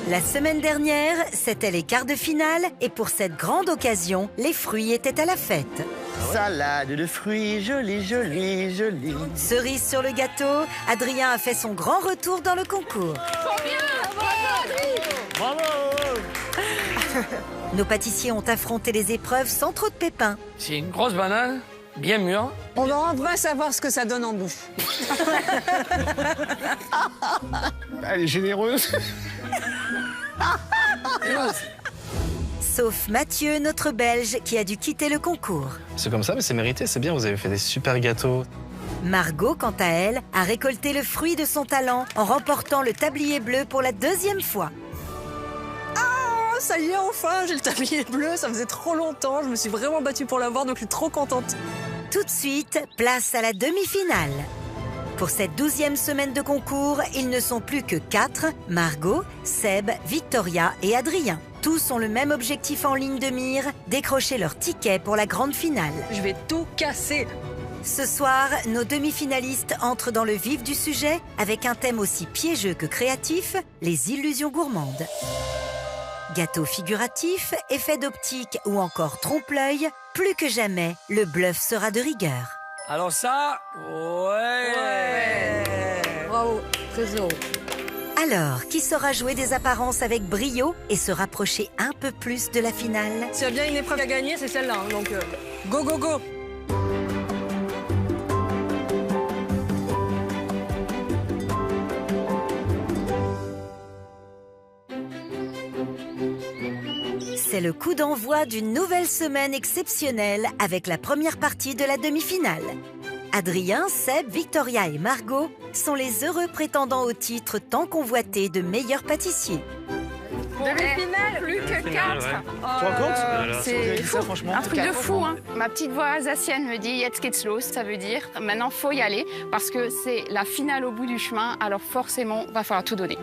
La semaine dernière, c'était les quarts de finale et pour cette grande occasion, les fruits étaient à la fête. Salade de fruits, jolie, jolie, jolie. Cerise sur le gâteau, Adrien a fait son grand retour dans le concours. Bravo! Nos pâtissiers ont affronté les épreuves sans trop de pépins. C'est une grosse banane, bien mûre. On va enfin savoir ce que ça donne en bouche. Elle est généreuse. Sauf Mathieu, notre Belge, qui a dû quitter le concours. C'est comme ça, mais c'est mérité, c'est bien, vous avez fait des super gâteaux. Margot, quant à elle, a récolté le fruit de son talent en remportant le tablier bleu pour la 2e fois. Oh, ça y est, enfin, j'ai le tablier bleu. Ça faisait trop longtemps. Je me suis vraiment battue pour l'avoir, donc je suis trop contente. Tout de suite, place à la demi-finale. Pour cette 12e semaine de concours, ils ne sont plus que 4, Margot, Seb, Victoria et Adrien. Tous ont le même objectif en ligne de mire, décrocher leur ticket pour la grande finale. Je vais tout casser. Ce soir, nos demi-finalistes entrent dans le vif du sujet avec un thème aussi piégeux que créatif, les illusions gourmandes. Gâteaux figuratifs, effets d'optique ou encore trompe-l'œil, plus que jamais, le bluff sera de rigueur. Alors ça, ouais. Bravo, très heureux. Alors, qui saura jouer des apparences avec brio et se rapprocher un peu plus de la finale? S'il y a bien une épreuve à gagner, c'est celle-là. Hein, donc, go, go, go. C'est le coup d'envoi d'une nouvelle semaine exceptionnelle avec la première partie de la demi-finale. Adrien, Seb, Victoria et Margot sont les heureux prétendants au titre tant convoité de meilleur pâtissier. Demi-finale, plus que 4. Tu te rends compte? C'est ça, franchement. un truc de fou. Hein. Ma petite voix alsacienne me dit Jetzt geht's los, ça veut dire maintenant faut y aller parce que c'est la finale au bout du chemin, alors forcément va falloir tout donner.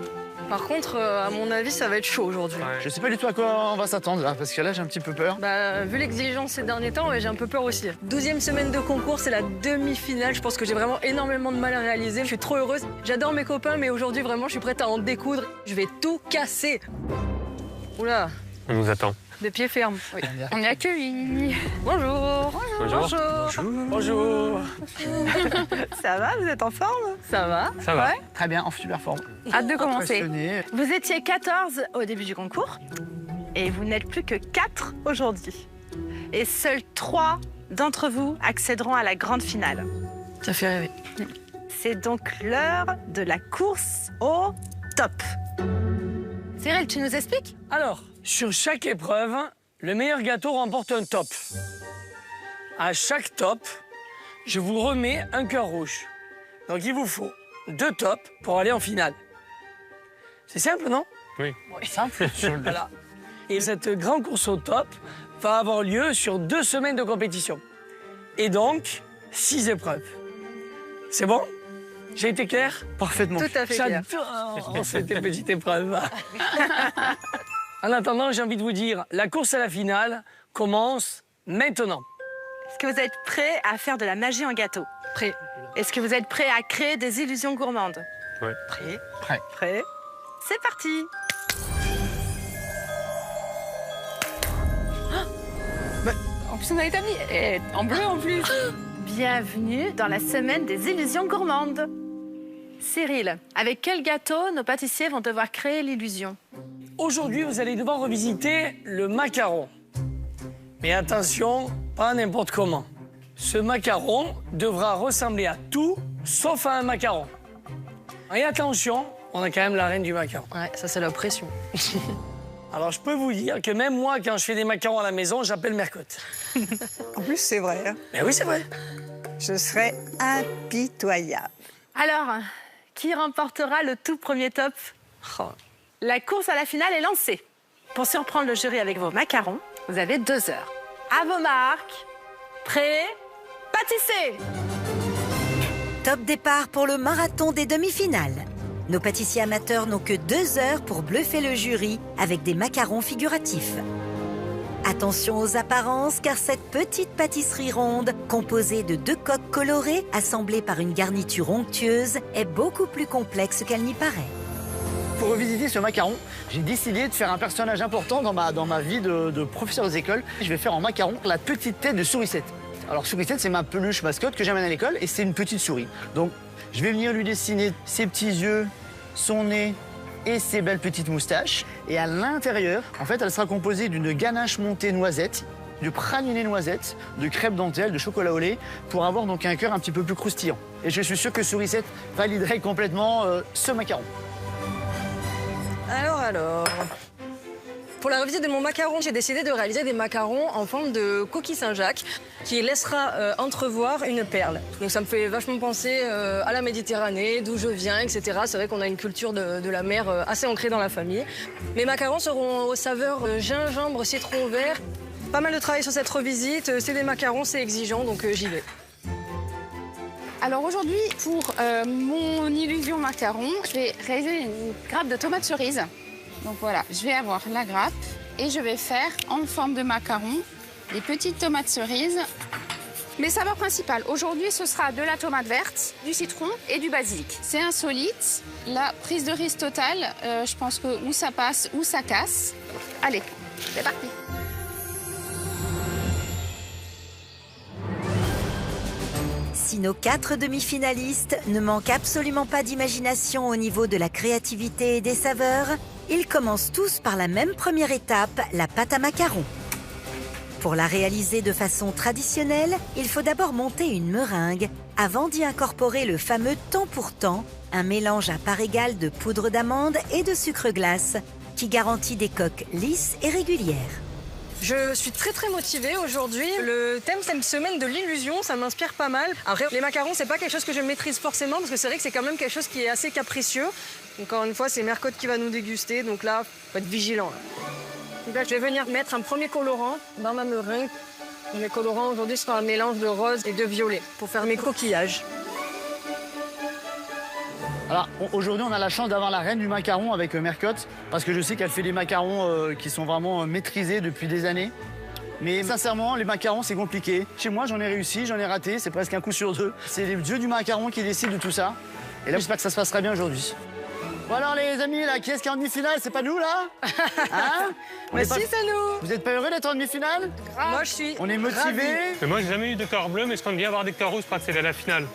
Par contre, à mon avis, ça va être chaud aujourd'hui. Je sais pas du tout à quoi on va s'attendre là, parce que là j'ai un petit peu peur. Bah, vu l'exigence ces derniers temps, j'ai un peu peur aussi. 12e semaine de concours, c'est la demi-finale. Je pense que j'ai vraiment énormément de mal à réaliser. Je suis trop heureuse. J'adore mes copains, mais aujourd'hui, vraiment, je suis prête à en découdre. Je vais tout casser. Oula, On nous attend. de pied ferme. Oui. On est accueillis. Bonjour. Bonjour. Bonjour. Ça va, vous êtes en forme? Ça va. Ça va. Très bien, en super forme. Hâte de commencer. Impressionné. Vous étiez 14 au début du concours et vous n'êtes plus que 4 aujourd'hui. Et seuls 3 d'entre vous accéderont à la grande finale. Ça fait rêver. C'est donc l'heure de la course au top. Cyril, tu nous expliques? Alors, sur chaque épreuve, le meilleur gâteau remporte un top. À chaque top, je vous remets un cœur rouge. Donc il vous faut 2 tops pour aller en finale. C'est simple, non? Oui. Simple. Voilà. Et cette grande course au top va avoir lieu sur 2 semaines de compétition. Et donc, 6 épreuves. C'est bon? J'ai été clair? Parfaitement. Tout à fait clair. J'adore cette petite épreuve. En attendant, j'ai envie de vous dire, la course à la finale commence maintenant. Est-ce que vous êtes prêts à faire de la magie en gâteau? Prêt. Est-ce que vous êtes prêts à créer des illusions gourmandes? Ouais. Prêt. Prêt. C'est parti. En plus, on a établi. Et en bleu en plus. Bienvenue dans la semaine des illusions gourmandes. Cyril, avec quel gâteau nos pâtissiers vont devoir créer l'illusion? Aujourd'hui, vous allez devoir revisiter le macaron. Mais attention, pas n'importe comment. Ce macaron devra ressembler à tout, sauf à un macaron. Et attention, on a quand même la reine du macaron. Ouais, ça, c'est la pression. Alors, je peux vous dire que même moi, quand je fais des macarons à la maison, j'appelle Mercotte. En plus, c'est vrai. Hein. Mais oui, c'est vrai. Je serais impitoyable. Alors, qui remportera le tout premier top? La course à la finale est lancée. Pour surprendre le jury avec vos macarons, vous avez 2 heures. À vos marques, prêts, pâtissez! Top départ pour le marathon des demi-finales. Nos pâtissiers amateurs n'ont que 2 heures pour bluffer le jury avec des macarons figuratifs. Attention aux apparences, car cette petite pâtisserie ronde, composée de 2 coques colorées assemblées par une garniture onctueuse, est beaucoup plus complexe qu'elle n'y paraît. Pour revisiter ce macaron, j'ai décidé de faire un personnage important dans ma vie de professeur des écoles. Je vais faire en macaron la petite tête de Sourisette. Alors Sourisette, c'est ma peluche mascotte que j'amène à l'école et c'est une petite souris. Donc je vais venir lui dessiner ses petits yeux, son nez et ses belles petites moustaches. Et à l'intérieur, en fait, elle sera composée d'une ganache montée noisette, du praliné noisette, de crêpe dentelle, de chocolat au lait, pour avoir donc un cœur un petit peu plus croustillant. Et je suis sûr que Sourisette validerait complètement ce macaron. Alors. Pour la revisite de mon macaron, j'ai décidé de réaliser des macarons en forme de coquille Saint-Jacques qui laissera entrevoir une perle. Donc ça me fait vachement penser à la Méditerranée, d'où je viens, etc. C'est vrai qu'on a une culture de la mer assez ancrée dans la famille. Mes macarons seront aux saveurs gingembre, citron vert. Pas mal de travail sur cette revisite. C'est des macarons, c'est exigeant, donc j'y vais. Alors aujourd'hui, pour mon illusion macaron, je vais réaliser une grappe de tomates cerises. Donc voilà, je vais avoir la grappe et je vais faire en forme de macaron des petites tomates cerises. Mes saveurs principales, aujourd'hui, ce sera de la tomate verte, du citron et du basilic. C'est insolite, la prise de risque totale, je pense que ou ça passe ou ça casse. Allez, c'est parti. Si nos 4 demi-finalistes ne manquent absolument pas d'imagination au niveau de la créativité et des saveurs, ils commencent tous par la même première étape, la pâte à macarons. Pour la réaliser de façon traditionnelle, il faut d'abord monter une meringue avant d'y incorporer le fameux temps pour temps, un mélange à part égale de poudre d'amande et de sucre glace qui garantit des coques lisses et régulières. Je suis très motivée aujourd'hui. Le thème, c'est une semaine de l'illusion, ça m'inspire pas mal. Après, les macarons, c'est pas quelque chose que je maîtrise forcément parce que c'est vrai que c'est quand même quelque chose qui est assez capricieux. Encore une fois, c'est Mercotte qui va nous déguster, donc là, faut être vigilant. Donc là, je vais venir mettre un premier colorant dans ma meringue. Mes colorants aujourd'hui sont un mélange de rose et de violet pour faire mes coquillages. Alors aujourd'hui, on a la chance d'avoir la reine du macaron avec Mercotte, parce que je sais qu'elle fait des macarons qui sont vraiment maîtrisés depuis des années. Mais sincèrement, les macarons, c'est compliqué. Chez moi, j'en ai réussi, j'en ai raté, c'est presque un coup sur deux. C'est les dieux du macaron qui décident de tout ça. Et là, j'espère que ça se passera bien aujourd'hui. Bon alors les amis, là, qui est-ce qui est en demi-finale? C'est pas nous, là? Hein? Mais si, c'est nous! Vous n'êtes pas heureux d'être en demi-finale? Moi, je suis On est motivés. Moi, j'ai jamais eu de cœur bleu, mais je compte bien avoir des cœurs rouges pour accéder à la finale.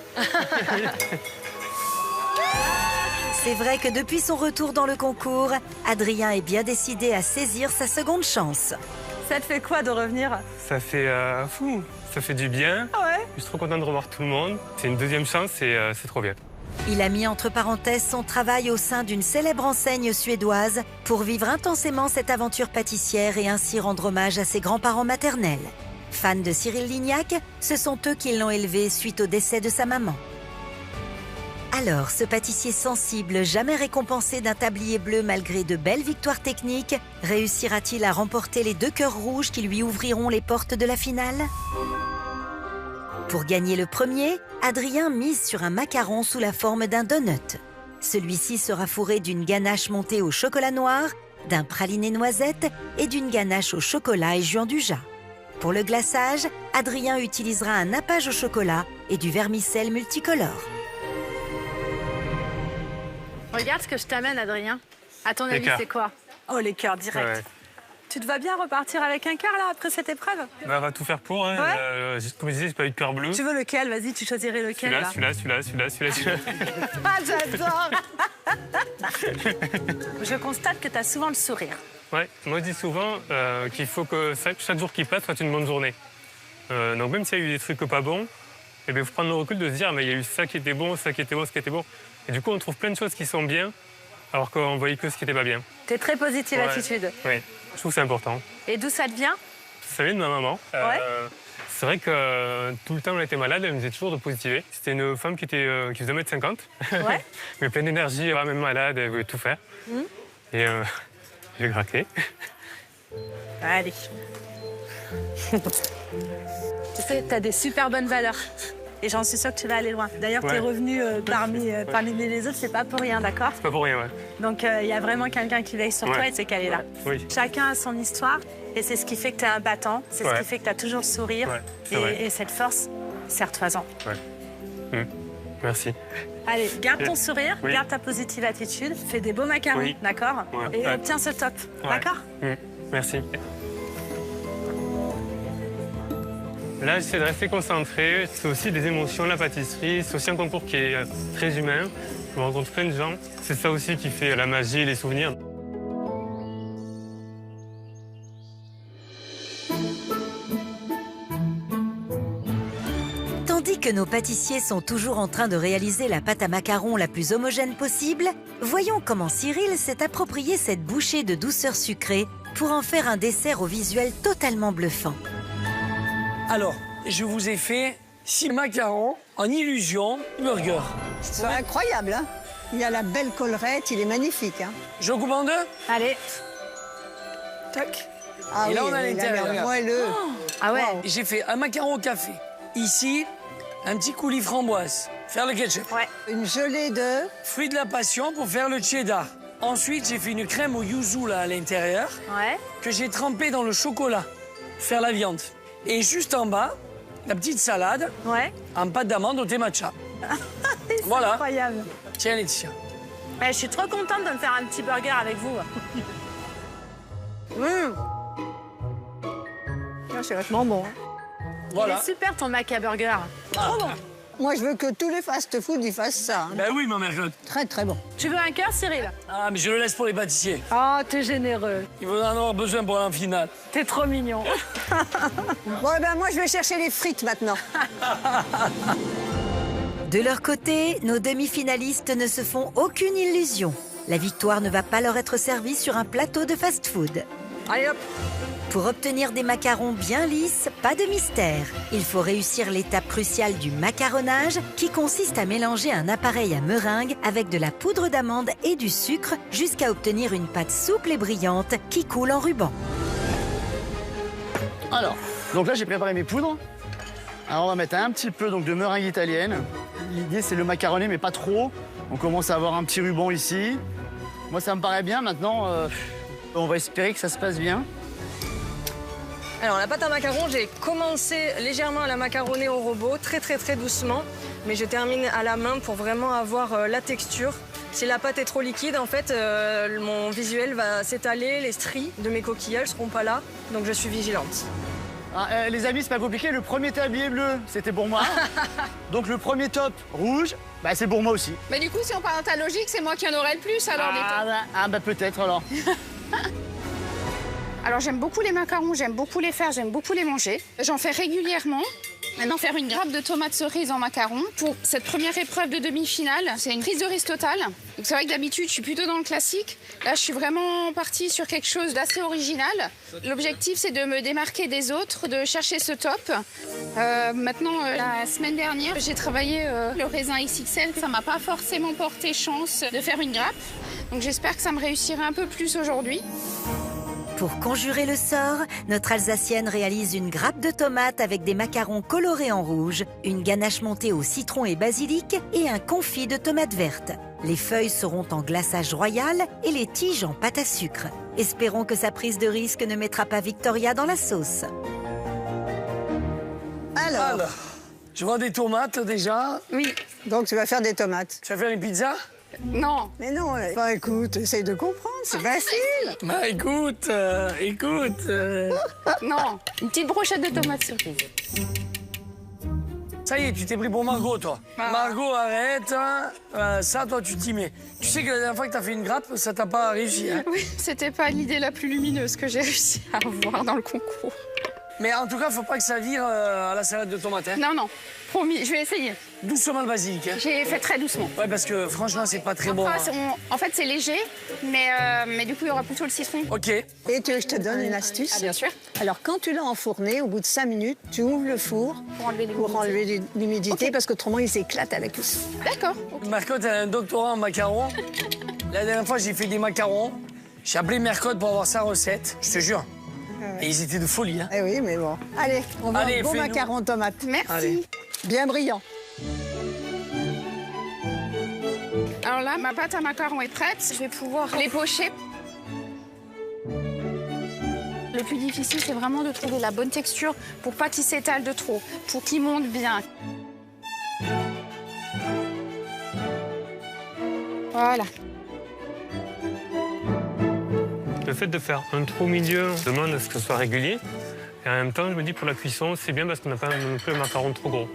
C'est vrai que depuis son retour dans le concours, Adrien est bien décidé à saisir sa seconde chance. Ça te fait quoi de revenir? Ça fait fou, ça fait du bien. Ouais. Je suis trop content de revoir tout le monde. C'est une deuxième chance et c'est trop bien. Il a mis entre parenthèses son travail au sein d'une célèbre enseigne suédoise pour vivre intensément cette aventure pâtissière et ainsi rendre hommage à ses grands-parents maternels. Fans de Cyril Lignac, ce sont eux qui l'ont élevé suite au décès de sa maman. Alors, ce pâtissier sensible, jamais récompensé d'un tablier bleu malgré de belles victoires techniques, réussira-t-il à remporter les 2 cœurs rouges qui lui ouvriront les portes de la finale? Pour gagner le premier, Adrien mise sur un macaron sous la forme d'un donut. Celui-ci sera fourré d'une ganache montée au chocolat noir, d'un praliné noisette et d'une ganache au chocolat et juan-du-jas. Pour le glaçage, Adrien utilisera un nappage au chocolat et du vermicelle multicolore. Regarde ce que je t'amène, Adrien. À ton Les avis, cœurs. c'est quoi? Oh, les cœurs, direct. Ouais. Tu te vas bien repartir avec un cœur, là, après cette épreuve? Bah, on va tout faire pour. Hein. Ouais. Comme je disais, j'ai pas eu de cœur bleu. Tu veux lequel? Vas-y, tu choisirais lequel, là? Celui-là. Ah, j'adore. Je constate que tu as souvent le sourire. Ouais, moi je dis souvent qu'il faut que chaque jour qui passe soit une bonne journée. Donc même s'il y a eu des trucs pas bons, il faut prendre le recul de se dire mais il y a eu ça qui était bon, ça qui était bon, ce qui était bon. Et du coup on trouve plein de choses qui sont bien alors qu'on voyait que ce qui n'était pas bien. T'es très positive attitude. Oui, je trouve que c'est important. Et d'où ça te vient? Ça vient de ma maman. Ouais. C'est vrai que tout le temps elle était malade, elle me disait toujours de positiver. C'était une femme qui faisait 1m50, Ouais. mais pleine d'énergie, même malade, elle voulait tout faire. Et j'ai craqué. Allez. Tu sais, t'as des super bonnes valeurs. Et j'en suis sûre que tu vas aller loin. D'ailleurs, t'es revenu parmi les autres, c'est pas pour rien, d'accord? C'est pas pour rien, ouais. Donc, il y a vraiment quelqu'un qui veille sur toi et c'est qu'elle est là. Oui. Chacun a son histoire et c'est ce qui fait que t'es un battant. C'est ce qui fait que t'as toujours le sourire. Ouais, Et cette force, serre-toi-en. Ouais. Merci. Allez, garde ton sourire, Oui. garde ta positive attitude, fais des beaux macarons, Oui. d'accord? Ouais. Et Ouais. obtiens ce top, Ouais. d'accord? Merci. Là, j'essaie de rester concentré. C'est aussi des émotions, la pâtisserie. C'est aussi un concours qui est très humain. On rencontre plein de gens. C'est ça aussi qui fait la magie et les souvenirs. Tandis que nos pâtissiers sont toujours en train de réaliser la pâte à macarons la plus homogène possible, voyons comment Cyril s'est approprié cette bouchée de douceur sucrée pour en faire un dessert au visuel totalement bluffant. Alors, je vous ai fait 6 macarons en illusion burger. C'est incroyable, hein. Il y a la belle collerette, il est magnifique, hein. Je coupe en deux? Allez. Tac. Ah Et là, on a il l'intérieur. l'air moelleux. Ah ouais. Wow. J'ai fait un macaron au café. Ici, un petit coulis framboise. Faire le ketchup. Ouais. Une gelée de... Fruit de la passion pour faire le cheddar. Ensuite, j'ai fait une crème au yuzu là à l'intérieur Ouais. que j'ai trempée dans le chocolat. Faire la viande. Et juste en bas, la petite salade Ouais. en pâte d'amande au thé matcha. Voilà. Incroyable. Tiens, Laetitia. Ouais, je suis trop contente de me faire un petit burger avec vous. C'est vachement bon. hein. Il Voilà. est super ton maca burger. Moi, je veux que tous les fast-food, ils fassent ça. hein. Ben oui, ma mère. Très, très bon. Tu veux un cœur, Cyril? Ah, mais je le laisse pour les pâtissiers. Oh, t'es généreux. Ils vont en avoir besoin pour la finale. T'es trop mignon. Bon, eh ben, moi, je vais chercher les frites maintenant. De leur côté, nos demi-finalistes ne se font aucune illusion. La victoire ne va pas leur être servie sur un plateau de fast-food. Allez, hop. Pour obtenir des macarons bien lisses, pas de mystère. Il faut réussir l'étape cruciale du macaronnage qui consiste à mélanger un appareil à meringue avec de la poudre d'amande et du sucre jusqu'à obtenir une pâte souple et brillante qui coule en ruban. Alors, donc là, j'ai préparé mes poudres. Alors, on va mettre un petit peu donc, de meringue italienne. L'idée, c'est le macaroner, mais pas trop. On commence à avoir un petit ruban ici. Moi, ça me paraît bien. Maintenant, on va espérer que ça se passe bien. Alors la pâte à macarons, j'ai commencé légèrement à la macaronner au robot, très doucement, mais je termine à la main pour vraiment avoir la texture. Si la pâte est trop liquide, en fait, mon visuel va s'étaler, les stries de mes coquillages seront pas là, donc je suis vigilante. Ah, les amis, c'est pas compliqué. Le premier tablier bleu, c'était pour moi. Donc le premier top rouge, bah, c'est pour moi aussi. Mais du coup, si on part dans ta logique, c'est moi qui en aurai le plus alors. Bah peut-être alors. Alors j'aime beaucoup les macarons, j'aime beaucoup les faire, j'aime beaucoup les manger. J'en fais régulièrement. Maintenant, faire une grappe de tomates cerises en macarons pour cette première épreuve de demi-finale, c'est une prise de risque totale. Donc c'est vrai que d'habitude, je suis plutôt dans le classique. Là, je suis vraiment partie sur quelque chose d'assez original. L'objectif, c'est de me démarquer des autres, de chercher ce top. Maintenant, la semaine dernière, j'ai travaillé le raisin XXL. Ça m'a pas forcément porté chance de faire une grappe. Donc j'espère que ça me réussira un peu plus aujourd'hui. Pour conjurer le sort, notre Alsacienne réalise une grappe de tomates avec des macarons colorés en rouge, une ganache montée au citron et basilic et un confit de tomates vertes. Les feuilles seront en glaçage royal et les tiges en pâte à sucre. Espérons que sa prise de risque ne mettra pas Victoria dans la sauce. Alors, Je vois des tomates déjà. Oui. donc tu vas faire des tomates. Tu vas faire une pizza? Non. Mais non, bah, écoute, essaye de comprendre, c'est facile. Bah écoute. Non. Une petite brochette de tomates cerises. Ça y est, tu t'es pris pour Margot, toi. Margot, arrête. Hein. Ça, toi, tu t'y mets. Tu sais que la dernière fois que t'as fait une grappe, ça t'a pas réussi. Hein. Oui, c'était pas l'idée la plus lumineuse que j'ai réussi à avoir dans le concours. Mais en tout cas, faut pas que ça vire à la salade de tomates. Hein. Non, non. Promis, je vais essayer. Doucement le basilic. Hein. J'ai fait très doucement. Ouais, parce que franchement, c'est pas très bon. Après, Hein. en fait, c'est léger, mais du coup, il y aura plutôt le citron. Ok. Et tu veux que je te donne une astuce? Ah, bien sûr. Alors, quand tu l'as enfourné, au bout de 5 minutes, tu ouvres le four pour enlever l'humidité, parce qu'autrement, il s'éclate à la cuisson. D'accord. Mercotte a un doctorat en macarons. La dernière fois, j'ai fait des macarons. J'ai appelé Mercotte pour avoir sa recette, je te jure. Et ils étaient de folie. Hein. Eh oui, mais bon. Allez, on va Allez, un beau fais-nous. macaron tomate. Merci. Allez. Bien brillant. Alors là, ma pâte à macarons est prête. Je vais pouvoir les pocher. Le plus difficile, c'est vraiment de trouver la bonne texture pour pas qu'il s'étale de trop, pour qu'il monte bien. Voilà. Le fait de faire un trou au milieu demande à ce que ce soit régulier. Et en même temps, je me dis pour la cuisson, c'est bien parce qu'on n'a pas non plus un macaron trop gros.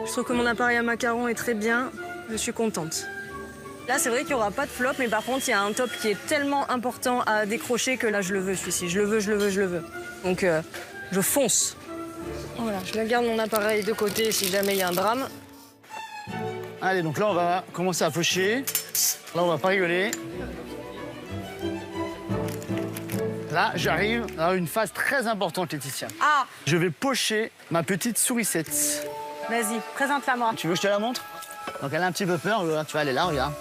Je trouve que mon appareil à macarons est très bien. Je suis contente. Là, c'est vrai qu'il n'y aura pas de flop, mais par contre, il y a un top qui est tellement important à décrocher que là, je le veux, celui-ci. Je le veux, je le veux, je le veux. Donc, je fonce. Voilà, je garde mon appareil de côté si jamais il y a un drame. Allez, donc là, on va commencer à pocher. Là, on va pas rigoler. Là, j'arrive à une phase très importante, Laetitia. Ah, Je vais pocher ma petite sourisette. vas-y, présente-la moi. Tu veux que je te la montre? Donc elle a un petit peu peur, tu vois, elle est là, regarde.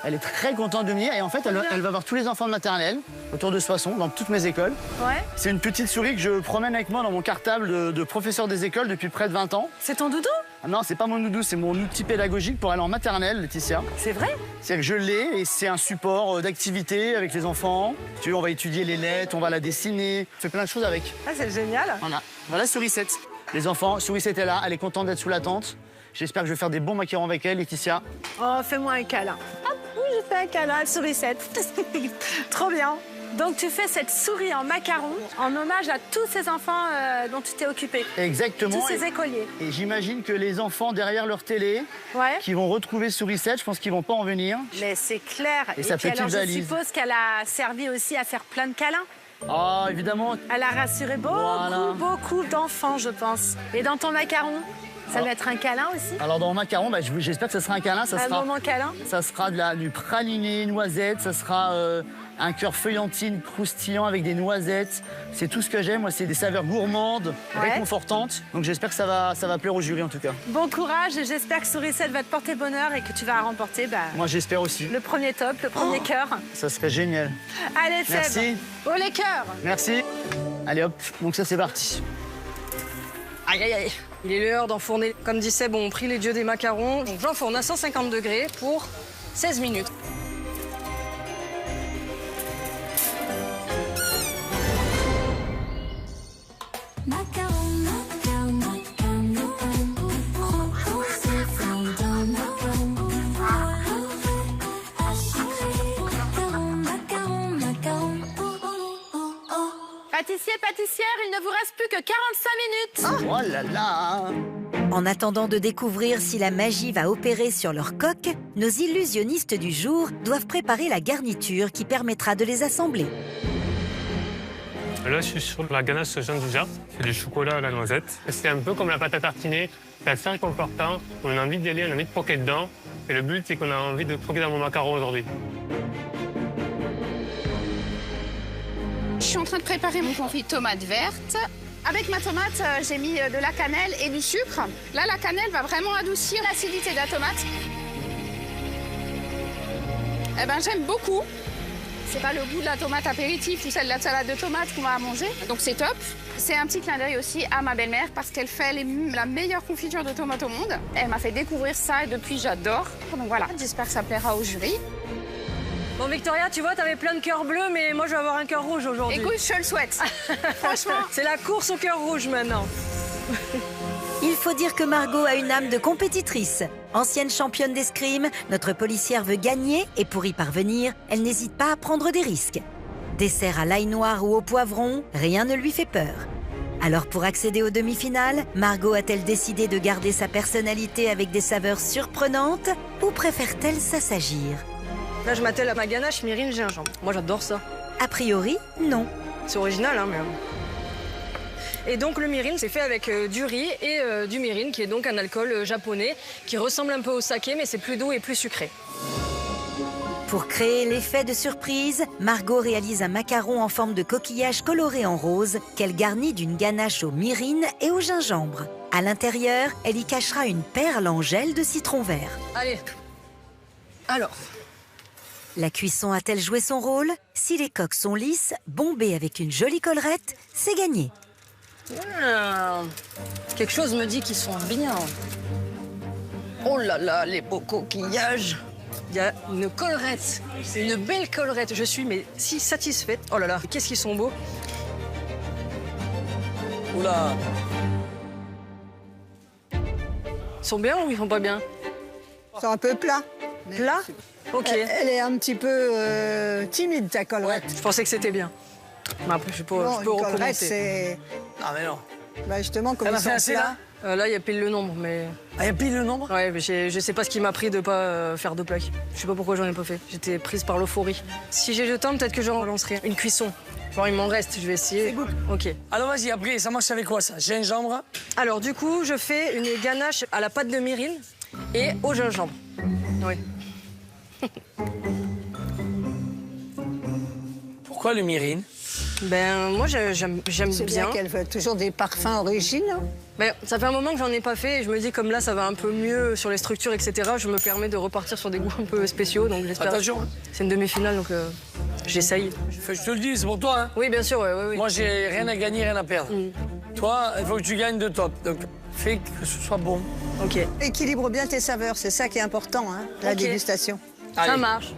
Elle est très contente de venir et en fait, elle va voir tous les enfants de maternelle autour de Soissons, dans toutes mes écoles. Ouais. C'est une petite souris que je promène avec moi dans mon cartable de professeur des écoles depuis près de 20 ans. C'est ton doudou? Ah non, c'est pas mon doudou, c'est mon outil pédagogique pour aller en maternelle, Laetitia. C'est vrai? C'est-à-dire que je l'ai et c'est un support d'activité avec les enfants. Tu vois, on va étudier les lettres, on va la dessiner, on fait plein de choses avec. Ah, c'est génial. Voilà Sourisette. Les enfants, Sourisette est là, elle est contente d'être sous la tente. J'espère que je vais faire des bons macarons avec elle, Laetitia. Oh, fais-moi un câlin. Hop, oui, je fais un câlin à sourisette. Trop bien. Donc, tu fais cette souris en macaron en hommage à tous ces enfants dont tu t'es occupé. Exactement. Tous ces écoliers. Et j'imagine que les enfants derrière leur télé, Ouais. qui vont retrouver Sourisette, je pense qu'ils vont pas en venir. Mais c'est clair. Et sa puis petite alors, valise. je suppose qu'elle a servi aussi à faire plein de câlins. Ah, évidemment. Elle a rassuré beaucoup d'enfants, je pense. Et dans ton macaron, ça va être un câlin aussi? Alors dans mon macaron, j'espère que ça sera un câlin. Ça Un sera, moment câlin? ça sera du praliné, noisette, ça sera un cœur feuillantine croustillant avec des noisettes. C'est tout ce que j'aime, moi, c'est des saveurs gourmandes, Ouais. réconfortantes. Donc j'espère que ça va plaire au jury en tout cas. Bon courage et j'espère que Sourisette va te porter bonheur et que tu vas remporter Moi j'espère aussi. le premier top, le premier cœur. Ça serait génial. Allez, Seb. Merci. Oh, les cœurs. Merci. Allez hop, donc ça c'est parti. Aïe, aïe, aïe. Il est l'heure d'enfourner. Comme dit Seb, on prie les dieux des macarons. Donc j'enfourne à 150 degrés pour 16 minutes. Pâtissier, pâtissière, il ne vous reste plus que 45 minutes. Oh là là. En attendant de découvrir si la magie va opérer sur leur coque, nos illusionnistes du jour doivent préparer la garniture qui permettra de les assembler. Là, je suis sur la ganache ginger. C'est du chocolat à la noisette. C'est un peu comme la pâte à tartiner. C'est assez réconfortant. On a envie d'y aller, on a envie de croquer dedans. Et le but, c'est qu'on a envie de croquer dans mon macaron aujourd'hui. Je suis en train de préparer mon confit de tomates vertes. Avec ma tomate, j'ai mis de la cannelle et du sucre. Là, la cannelle va vraiment adoucir l'acidité de la tomate. Eh ben, j'aime beaucoup. C'est pas le goût de la tomate apéritif ou celle de la salade de tomates qu'on va manger. Donc c'est top. C'est un petit clin d'œil aussi à ma belle-mère parce qu'elle fait la meilleure confiture de tomates au monde. Elle m'a fait découvrir ça et depuis j'adore. Donc voilà, j'espère que ça plaira au jury. Bon, Victoria, tu vois, t'avais plein de cœurs bleus, mais moi, je vais avoir un cœur rouge aujourd'hui. Écoute, je le souhaite. Franchement. C'est la course au cœur rouge maintenant. Il faut dire que Margot a une âme de compétitrice. Ancienne championne d'escrime, notre policière veut gagner et pour y parvenir, elle n'hésite pas à prendre des risques. Dessert à l'ail noir ou au poivron, rien ne lui fait peur. Alors pour accéder aux demi-finales, Margot a-t-elle décidé de garder sa personnalité avec des saveurs surprenantes ou préfère-t-elle s'assagir? Là, je m'attelle à ma ganache myrrine gingembre. Moi, j'adore ça. A priori, non. C'est original, hein, mais... Et donc, le myrrine, c'est fait avec du riz et du myrrine, qui est donc un alcool japonais, qui ressemble un peu au saké, mais c'est plus doux et plus sucré. Pour créer l'effet de surprise, Margot réalise un macaron en forme de coquillage coloré en rose qu'elle garnit d'une ganache au myrrine et au gingembre. À l'intérieur, elle y cachera une perle en gel de citron vert. Allez. Alors... La cuisson a-t-elle joué son rôle? Si les coques sont lisses, bombées avec une jolie collerette, c'est gagné. Quelque chose me dit qu'ils sont bien. Oh là là, les beaux coquillages. Il y a une collerette, une belle collerette. Je suis mais si satisfaite. Oh là là, qu'est-ce qu'ils sont beaux. Oula. Ils sont bien ou ils sont pas bien? C'est un peu plat. Plat? Ok. Elle est un petit peu timide, ta collerette. Je pensais que c'était bien. Mais après, je peux Non, une collerette, recommencer. c'est... Ah, mais non. Bah justement, comme T'en ils as fait sont assez, plats. Là, il y a pile le nombre, mais... Ah, il y a pile le nombre? Ouais, mais je sais pas ce qui m'a pris de pas faire 2 plaques. Je sais pas pourquoi j'en ai pas fait. J'étais prise par l'euphorie. Si j'ai le temps, peut-être que je relancerai une cuisson. Genre, il m'en reste, je vais essayer. Ok. Alors, vas-y, après, ça marche avec quoi, ça? Gingembre? Alors, du coup, je fais une ganache à la pâte de myrrhine et au gingembre. Oui. Pourquoi le myrrhine? Ben, moi, j'aime C'est bien bien. qu'elle veut toujours des parfums originaux. Ben, ça fait un moment que j'en ai pas fait et je me dis, comme là, ça va un peu mieux sur les structures, etc., je me permets de repartir sur des goûts un peu spéciaux, donc j'espère... Attention, hein. C'est une demi-finale, donc j'essaye. Je te le dis, c'est pour toi, hein. Oui, bien sûr, oui. Moi, j'ai rien à gagner, rien à perdre. Toi, il faut que tu gagnes de top. Donc, fais que ce soit bon. Ok, Équilibre bien tes saveurs, c'est ça qui est important, hein, la Ok. dégustation. ça Allez. marche.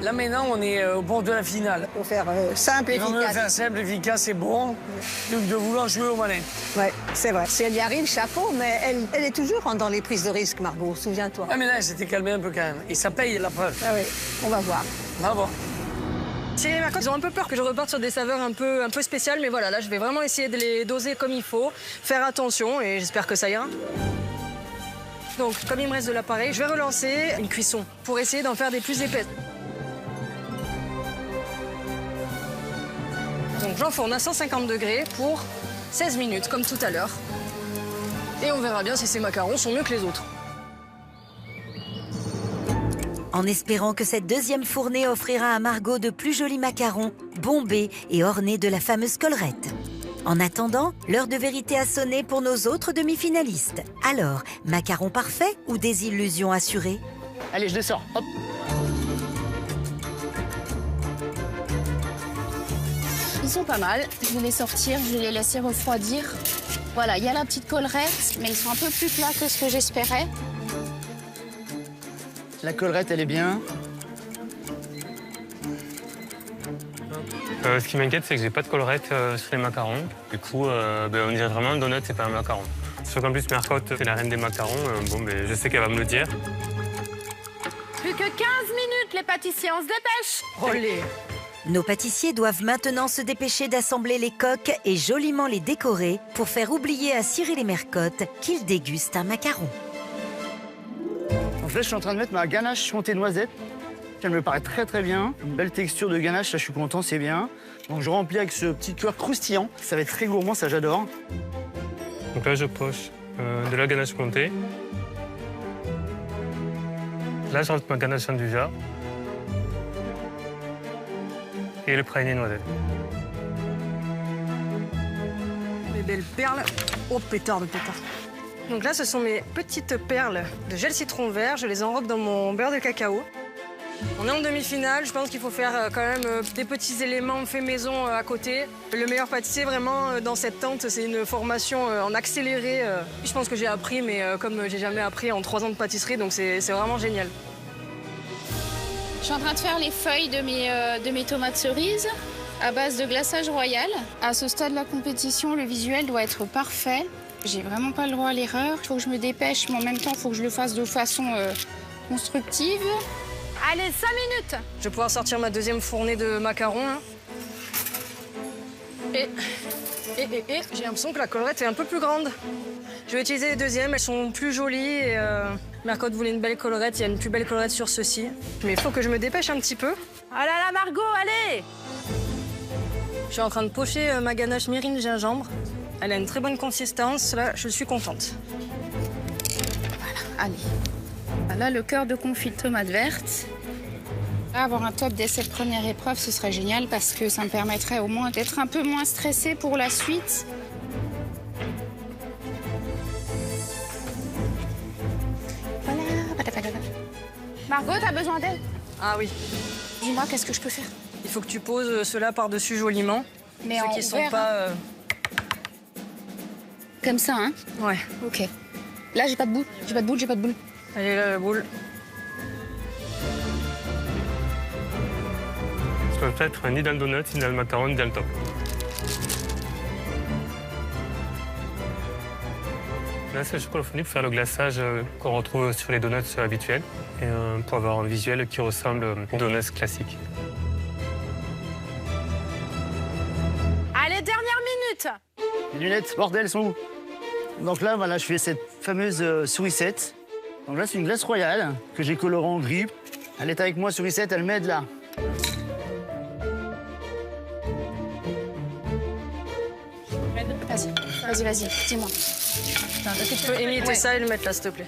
Là, maintenant, on est au bord de la finale. Faut faire simple et Il vaut mieux efficace. faire simple, efficace et bon, plutôt que de vouloir jouer aux manettes. Ouais, c'est vrai. Si elle y arrive, chapeau, mais elle est toujours dans les prises de risque, Margot, souviens-toi. Ah, mais là, elle s'était calmée un peu quand même. Et ça paye, la preuve. Ah oui, on va voir. Bravo. Chez Mercotte, ils ont un peu peur que je reparte sur des saveurs un peu spéciales, mais voilà, là, je vais vraiment essayer de les doser comme il faut, faire attention et j'espère que ça ira. Donc, comme il me reste de l'appareil, je vais relancer une cuisson pour essayer d'en faire des plus épaisses. Donc, j'enfourne à 150 degrés pour 16 minutes, comme tout à l'heure. Et on verra bien si ces macarons sont mieux que les autres. En espérant que cette deuxième fournée offrira à Margot de plus jolis macarons, bombés et ornés de la fameuse collerette. En attendant, l'heure de vérité a sonné pour nos autres demi-finalistes. Alors, macarons parfaits ou désillusions assurées? Allez, je descends. Hop. Ils sont pas mal. Je vais les sortir, je vais les laisser refroidir. Voilà, il y a la petite collerette, mais ils sont un peu plus plats que ce que j'espérais. La collerette, elle est bien. Ce qui m'inquiète, c'est que j'ai pas de collerette sur les macarons. Du coup, on dirait vraiment un donut, c'est pas un macaron. Sauf qu'en plus, Mercotte, c'est la reine des macarons. Je sais qu'elle va me le dire. Plus que 15 minutes, les pâtissiers, on se dépêche. Olé. Nos pâtissiers doivent maintenant se dépêcher d'assembler les coques et joliment les décorer pour faire oublier à Cyril et Mercotte qu'ils dégustent un macaron. Donc là, je suis en train de mettre ma ganache montée noisette. Elle me paraît très très bien. Une belle texture de ganache, là je suis content, c'est bien. Donc je remplis avec ce petit cœur croustillant. Ça va être très gourmand, ça j'adore. Donc là, je poche de la ganache montée. Là, je rentre ma ganache andouja. Et le praliné noisette. Mes belles perles. Oh, pétard de pétard. Donc là, ce sont mes petites perles de gel citron vert. Je les enrobe dans mon beurre de cacao. On est en demi-finale. Je pense qu'il faut faire quand même des petits éléments faits maison à côté. Le meilleur pâtissier, vraiment, dans cette tente, c'est une formation en accéléré. Je pense que j'ai appris, mais comme j'ai jamais appris en 3 ans de pâtisserie, donc c'est vraiment génial. Je suis en train de faire les feuilles de mes tomates cerises à base de glaçage royal. À ce stade de la compétition, le visuel doit être parfait. J'ai vraiment pas le droit à l'erreur. Il faut que je me dépêche, mais en même temps, il faut que je le fasse de façon constructive. Allez, 5 minutes. Je vais pouvoir sortir ma deuxième fournée de macarons. Hein. Et j'ai l'impression que la collerette est un peu plus grande. Je vais utiliser les deuxièmes, elles sont plus jolies. Et, Mercotte voulait une belle collerette, il y a une plus belle collerette sur ceci. Mais il faut que je me dépêche un petit peu. Ah là là, Margot, allez. Je suis en train de pocher ma ganache myrrhine gingembre. Elle a une très bonne consistance, là je suis contente. Allez. Là, le cœur de confit de tomate verte. Là, avoir un top dès cette première épreuve, ce serait génial parce que ça me permettrait au moins d'être un peu moins stressée pour la suite. Voilà. Margot, t'as besoin d'aide? Ah oui, Dis-moi, qu'est-ce que je peux faire? il faut que tu poses cela par-dessus joliment. Mais Ceux en qui sont vert, pas... Comme ça, hein? Ouais, Ok. Là, j'ai pas de boule. J'ai pas de boule, j'ai pas de boule. allez là, la boule. Ça peut être ni dans le donut, ni dans le macaron, ni dans le top. Là, c'est le chocolat fondu pour faire le glaçage qu'on retrouve sur les donuts habituels et pour avoir un visuel qui ressemble aux donuts classiques. Allez, dernière minute. Les lunettes, bordel, elles sont où? Donc là, voilà, je fais cette fameuse sourisette. Donc là, c'est une glace royale que j'ai colorée en gris. Elle est avec moi, sourisette, elle m'aide là. Vas-y, dis-moi. Tu peux imiter ça et le mettre là, s'il te plaît.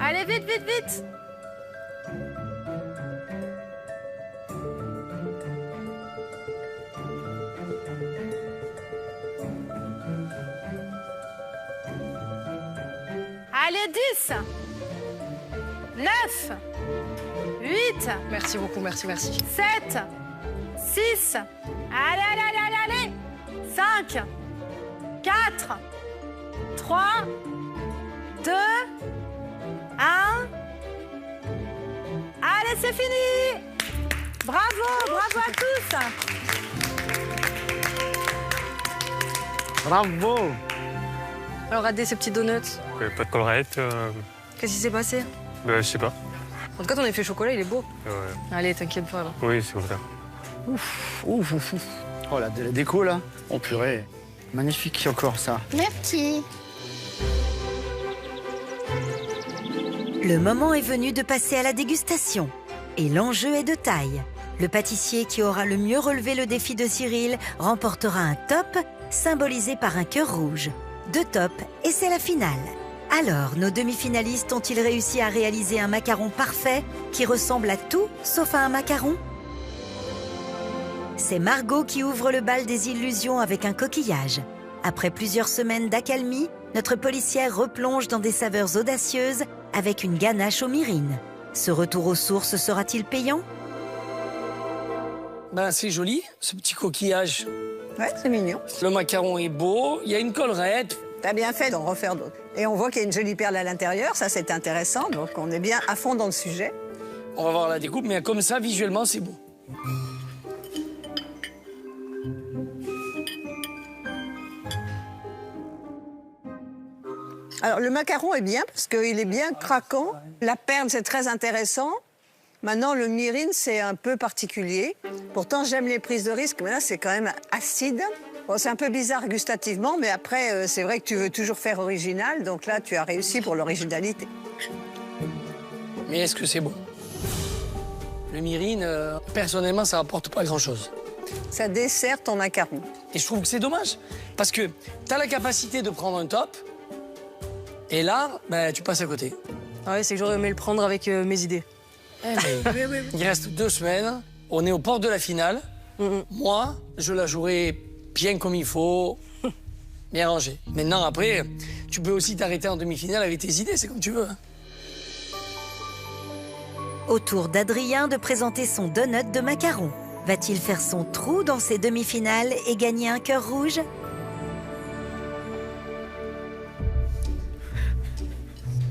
Allez, vite, vite, vite. Allez, 10, 9, 8, Merci beaucoup, merci. 7, 6, allez, 5, 4, 3, 2, 1. Allez, c'est fini. Bravo à tous. Bravo! Alors, regardez ces petits donuts. Pas de collerette. Qu'est-ce qui s'est passé? Je sais pas. En tout cas, ton effet chocolat, il est beau. Ouais. Allez, t'inquiète pas, là. Oui, c'est comme ça. Ouf. Oh, la déco, là. Oh, purée. Magnifique, encore ça. Merci. Le moment est venu de passer à la dégustation. Et l'enjeu est de taille. Le pâtissier qui aura le mieux relevé le défi de Cyril remportera un top symbolisé par un cœur rouge. 2 tops et c'est la finale. Alors, nos demi-finalistes ont-ils réussi à réaliser un macaron parfait qui ressemble à tout sauf à un macaron? C'est Margot qui ouvre le bal des illusions avec un coquillage. Après plusieurs semaines d'accalmie, notre policière replonge dans des saveurs audacieuses avec une ganache aux myrines. Ce retour aux sources sera-t-il payant? Ben, c'est joli, ce petit coquillage. Ouais, c'est mignon. Le macaron est beau, il y a une collerette. T'as bien fait d'en refaire d'autres. Et on voit qu'il y a une jolie perle à l'intérieur, ça c'est intéressant, donc on est bien à fond dans le sujet. On va voir la découpe, mais comme ça, visuellement, c'est beau. Alors le macaron est bien parce qu'il est bien craquant. La perle c'est très intéressant. Maintenant le myrine c'est un peu particulier. Pourtant j'aime les prises de risque, mais là c'est quand même acide. Bon, c'est un peu bizarre gustativement, mais après c'est vrai que tu veux toujours faire original, donc là tu as réussi pour l'originalité. Mais est-ce que c'est bon? Le myrine, personnellement, ça apporte pas grand-chose. Ça dessert ton macaron. Et je trouve que c'est dommage, parce que tu as la capacité de prendre un top, et là, ben, tu passes à côté. Ah ouais, c'est que j'aurais aimé le prendre avec mes idées. Il reste 2 semaines, on est au port de la finale. Moi, je la jouerai bien comme il faut, bien rangé. Maintenant, après, tu peux aussi t'arrêter en demi-finale avec tes idées, c'est comme tu veux. Hein. Au tour d'Adrien de présenter son donut de macaron. Va-t-il faire son trou dans ses demi-finales et gagner un cœur rouge?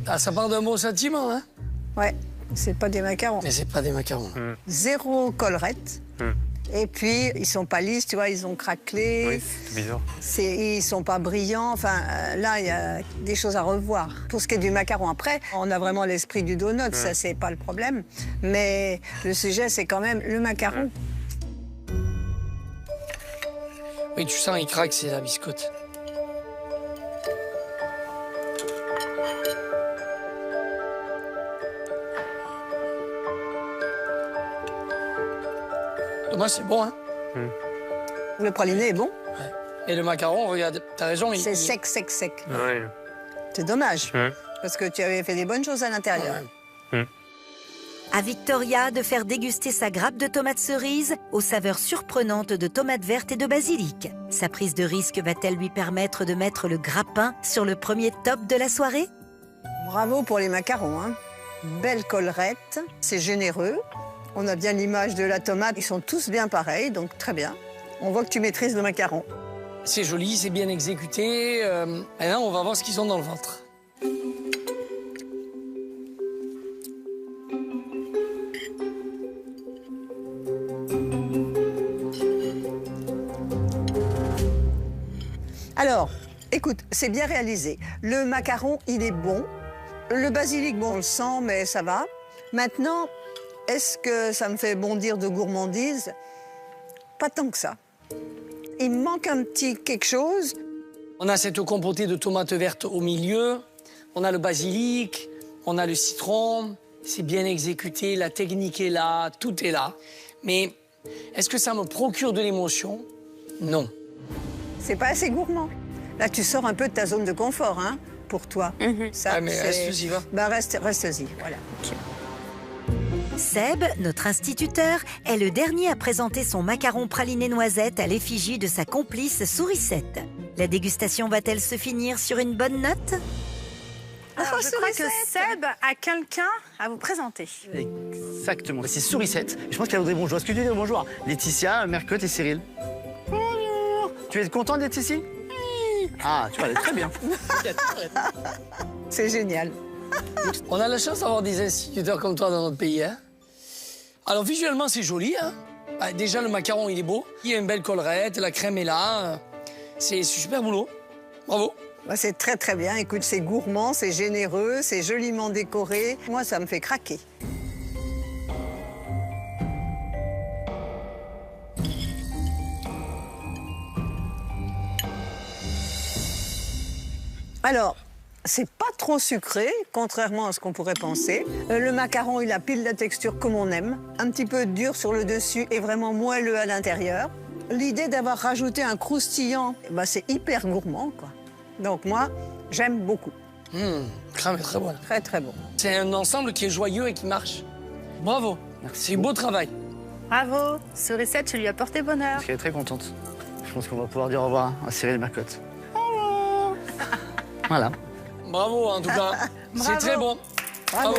Ah, ça part d'un bon sentiment, hein? Ouais, c'est pas des macarons. Mais c'est pas des macarons. 0 collerette. Et puis, ils sont pas lisses, tu vois, ils ont craquelé. Oui, c'est bizarre. Ils sont pas brillants. Enfin, là, il y a des choses à revoir. Pour ce qui est du macaron, après, on a vraiment l'esprit du donut, ça, c'est pas le problème. Mais le sujet, c'est quand même le macaron. Oui, tu sens, il craque, c'est la biscotte. Dommage, c'est bon, hein? Le praliné est bon. Et le macaron, regarde, t'as raison, C'est sec. Ouais. C'est dommage, Ouais. parce que tu avais fait des bonnes choses à l'intérieur. À Victoria de faire déguster sa grappe de tomates cerises aux saveurs surprenantes de tomates vertes et de basilic. Sa prise de risque va-t-elle lui permettre de mettre le grappin sur le premier top de la soirée? Bravo pour les macarons, hein. Belle collerette, c'est généreux. On a bien l'image de la tomate, ils sont tous bien pareils, donc très bien. On voit que tu maîtrises le macaron. C'est joli, c'est bien exécuté. Maintenant, on va voir ce qu'ils ont dans le ventre. Alors, écoute, c'est bien réalisé. Le macaron, il est bon. Le basilic, bon, on le sent, mais ça va. Maintenant, est-ce que ça me fait bondir de gourmandise? Pas tant que ça. Il me manque un petit quelque chose. On a cette compotée de tomates vertes au milieu, on a le basilic, on a le citron. C'est bien exécuté, la technique est là, tout est là. Mais est-ce que ça me procure de l'émotion? Non. C'est pas assez gourmand. Là, tu sors un peu de ta zone de confort, hein, pour toi. Ça, Ah, mais reste-y, va. Bah, reste-y, voilà. Seb, notre instituteur, est le dernier à présenter son macaron praliné noisette à l'effigie de sa complice Sourisette. La dégustation va-t-elle se finir sur une bonne note? Alors, je crois que Seb a quelqu'un à vous présenter. Exactement. C'est Sourisette. Je pense qu'elle voudrait bonjour. Est-ce que tu dis bonjour à Laetitia, Mercotte et Cyril? Bonjour. Tu es content d'être ici? Oui. Ah, tu vois, elle est très bien. C'est génial. On a la chance d'avoir des instituteurs comme toi dans notre pays. Hein. Alors visuellement, c'est joli. Hein. Ah, déjà, le macaron, il est beau. Il y a une belle collerette, la crème est là. C'est super boulot. Bravo. Bah, c'est très très bien. Écoute, c'est gourmand, c'est généreux, c'est joliment décoré. Moi, ça me fait craquer. Alors, c'est pas trop sucré, contrairement à ce qu'on pourrait penser. Le macaron, il a pile la texture comme on aime. Un petit peu dur sur le dessus et vraiment moelleux à l'intérieur. L'idée d'avoir rajouté un croustillant, bah, c'est hyper gourmand, quoi. Donc moi, j'aime beaucoup. Crème est très bonne. Très, très bon. C'est un ensemble qui est joyeux et qui marche. Bravo. Merci. C'est beau travail. Bravo, Sourisette, tu lui as porté bonheur. Parce qu'elle est très contente. Je pense qu'on va pouvoir dire au revoir à Cyril et Mercotte. Voilà. Bravo, en tout cas. C'est très bon. Bravo.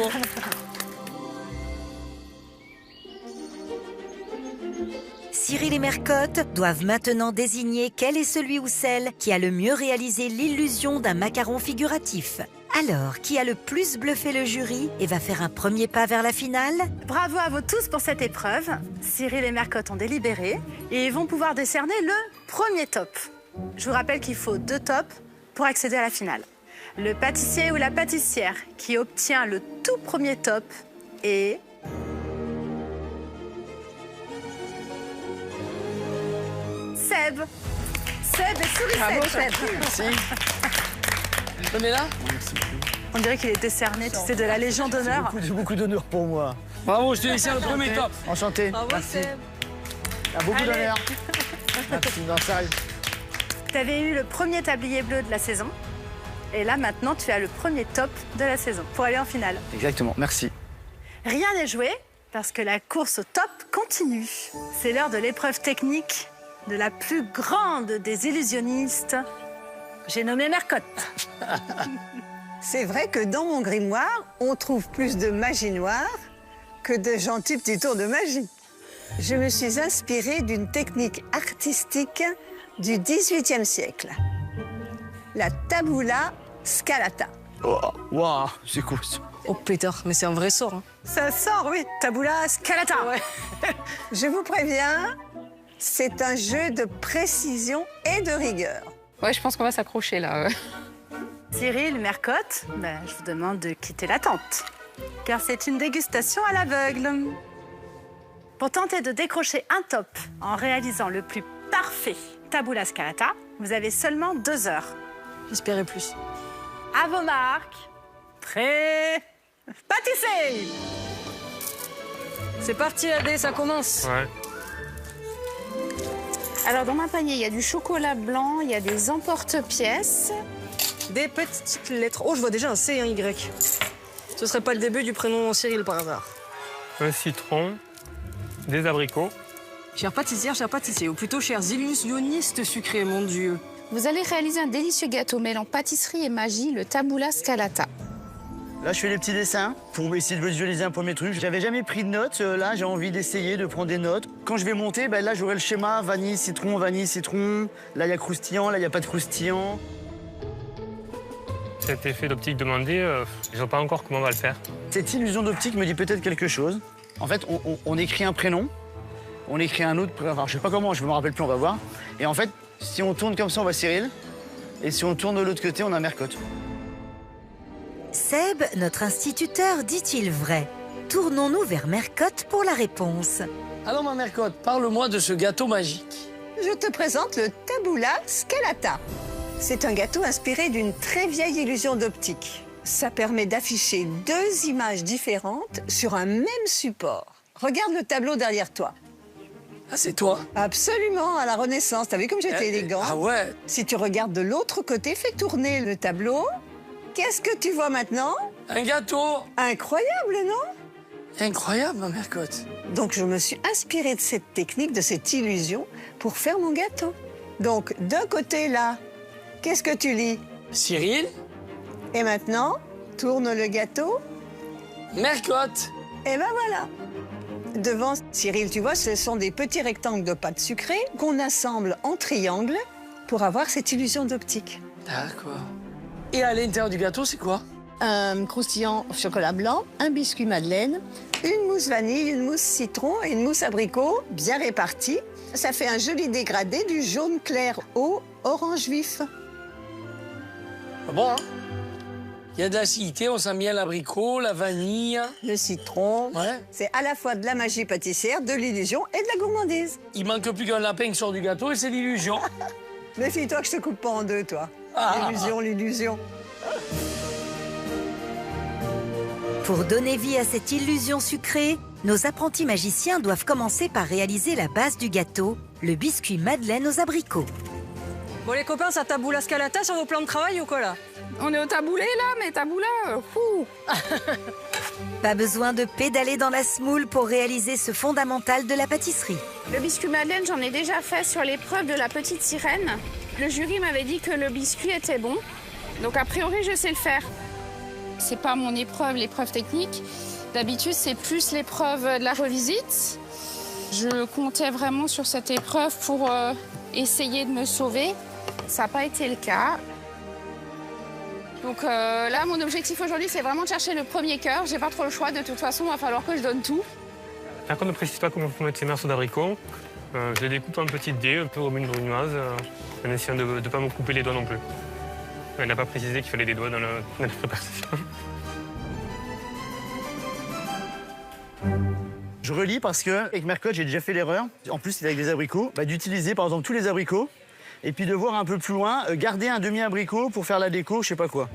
Cyril et Mercotte doivent maintenant désigner quel est celui ou celle qui a le mieux réalisé l'illusion d'un macaron figuratif. Alors, qui a le plus bluffé le jury et va faire un premier pas vers la finale? Bravo à vous tous pour cette épreuve. Cyril et Mercotte ont délibéré et ils vont pouvoir décerner le premier top. Je vous rappelle qu'il faut 2 tops pour accéder à la finale. Le pâtissier ou la pâtissière qui obtient le tout premier top est... Seb. Seb et Sourisette. Merci. Prenez-la. Merci. On dirait qu'il est décerné, tu sais, de la Légion d'honneur. Beaucoup d'honneur pour moi. Bravo, je te laisse le premier top. Enchanté. Bravo, Merci. Seb. Ah, beaucoup Allez. d'honneur. Merci, non, sérieux. Tu avais eu le premier tablier bleu de la saison. Et là, maintenant, tu as le premier top de la saison pour aller en finale. Exactement, merci. Rien n'est joué parce que la course au top continue. C'est l'heure de l'épreuve technique de la plus grande des illusionnistes. J'ai nommé Mercotte. C'est vrai que dans mon grimoire, on trouve plus de magie noire que de gentils petits tours de magie. Je me suis inspirée d'une technique artistique du XVIIIe siècle. La tabula scalata. Oh, waouh, c'est cool. Oh pétard, mais c'est un vrai sort. Hein. Ça sort, oui, tabula scalata. Je vous préviens, c'est un jeu de précision et de rigueur. Ouais, je pense qu'on va s'accrocher là. Cyril, Mercotte, je vous demande de quitter la tente. Car c'est une dégustation à l'aveugle. Pour tenter de décrocher un top en réalisant le plus parfait tabula scalata, vous avez seulement 2 heures. J'espérais plus. À vos marques, prêts, pâtissez! C'est parti, Adé, ça commence. Ouais. Alors, dans ma panier, il y a du chocolat blanc, il y a des emporte-pièces. Des petites lettres. Oh, je vois déjà un C et un Y. Ce serait pas le début du prénom Cyril par hasard. Un citron, des abricots. Chère pâtissière, cher pâtissier, ou plutôt chers illusionnistes sucrés, mon Dieu. Vous allez réaliser un délicieux gâteau mêlant pâtisserie et magie, le tabula scalata. Là, je fais des petits dessins pour essayer de visualiser un premier truc. J'avais jamais pris de notes. Là, j'ai envie d'essayer de prendre des notes. Quand je vais monter, là, j'aurai le schéma vanille, citron. Là, il y a croustillant, là, il n'y a pas de croustillant. Cet effet d'optique demandé, je ne vois pas encore comment on va le faire. Cette illusion d'optique me dit peut-être quelque chose. En fait, on écrit un prénom, on écrit un autre, enfin, je sais pas comment, je me rappelle plus, on va voir. Et en fait, si on tourne comme ça, on voit Cyril. Et si on tourne de l'autre côté, on a Mercotte. Seb, notre instituteur, dit-il vrai? Tournons-nous vers Mercotte pour la réponse. Alors, ma Mercotte, parle-moi de ce gâteau magique. Je te présente le Tabula Scalata. C'est un gâteau inspiré d'une très vieille illusion d'optique. Ça permet d'afficher 2 images différentes sur un même support. Regarde le tableau derrière toi. Ah, c'est toi? Absolument, à la Renaissance. T'as vu comme j'étais élégant? Ah ouais. Si tu regardes de l'autre côté, fais tourner le tableau. Qu'est-ce que tu vois maintenant? Un gâteau. Incroyable, non? Incroyable, ma Mercotte. Donc, je me suis inspirée de cette technique, de cette illusion, pour faire mon gâteau. Donc, d'un côté, là, qu'est-ce que tu lis? Cyril, Et maintenant, tourne le gâteau. Mercotte. Et ben voilà. Devant Cyril, tu vois, ce sont des petits rectangles de pâte sucrée qu'on assemble en triangle pour avoir cette illusion d'optique. D'accord. Et à l'intérieur du gâteau, c'est quoi? Un croustillant au chocolat blanc, un biscuit madeleine, une mousse vanille, une mousse citron et une mousse abricot bien répartie. Ça fait un joli dégradé du jaune clair au orange vif. Ah bon, hein? Il y a de l'acidité, on sent bien l'abricot, la vanille. Le citron, Ouais. c'est à la fois de la magie pâtissière, de l'illusion et de la gourmandise. Il manque plus qu'un lapin qui sort du gâteau et c'est l'illusion. Méfie-toi que je te coupe pas en deux, toi. Ah. L'illusion, l'illusion. Pour donner vie à cette illusion sucrée, nos apprentis magiciens doivent commencer par réaliser la base du gâteau, le biscuit madeleine aux abricots. Bon les copains, ça taboula scalata sur vos plans de travail ou quoi là? On est au taboulé là, mais taboula, fou. Pas besoin de pédaler dans la semoule pour réaliser ce fondamental de la pâtisserie. Le biscuit madeleine, j'en ai déjà fait sur l'épreuve de la petite sirène. Le jury m'avait dit que le biscuit était bon, donc a priori je sais le faire. C'est pas mon épreuve, l'épreuve technique. D'habitude, c'est plus l'épreuve de la revisite. Je comptais vraiment sur cette épreuve pour essayer de me sauver. Ça n'a pas été le cas. Donc là, mon objectif aujourd'hui, c'est vraiment de chercher le premier cœur. J'ai pas trop le choix. De toute façon, il va falloir que je donne tout. Par contre, ne précise pas comment on peut mettre ces morceaux d'abricots. Je les découpe en petites dés, un peu comme une brunoise, en essayant de ne pas me couper les doigts non plus. Elle n'a pas précisé qu'il fallait des doigts dans la préparation. Je relis parce que avec Mercotte, j'ai déjà fait l'erreur, en plus c'est avec des abricots, d'utiliser par exemple tous les abricots et puis de voir un peu plus loin, garder un demi-abricot pour faire la déco, je sais pas quoi.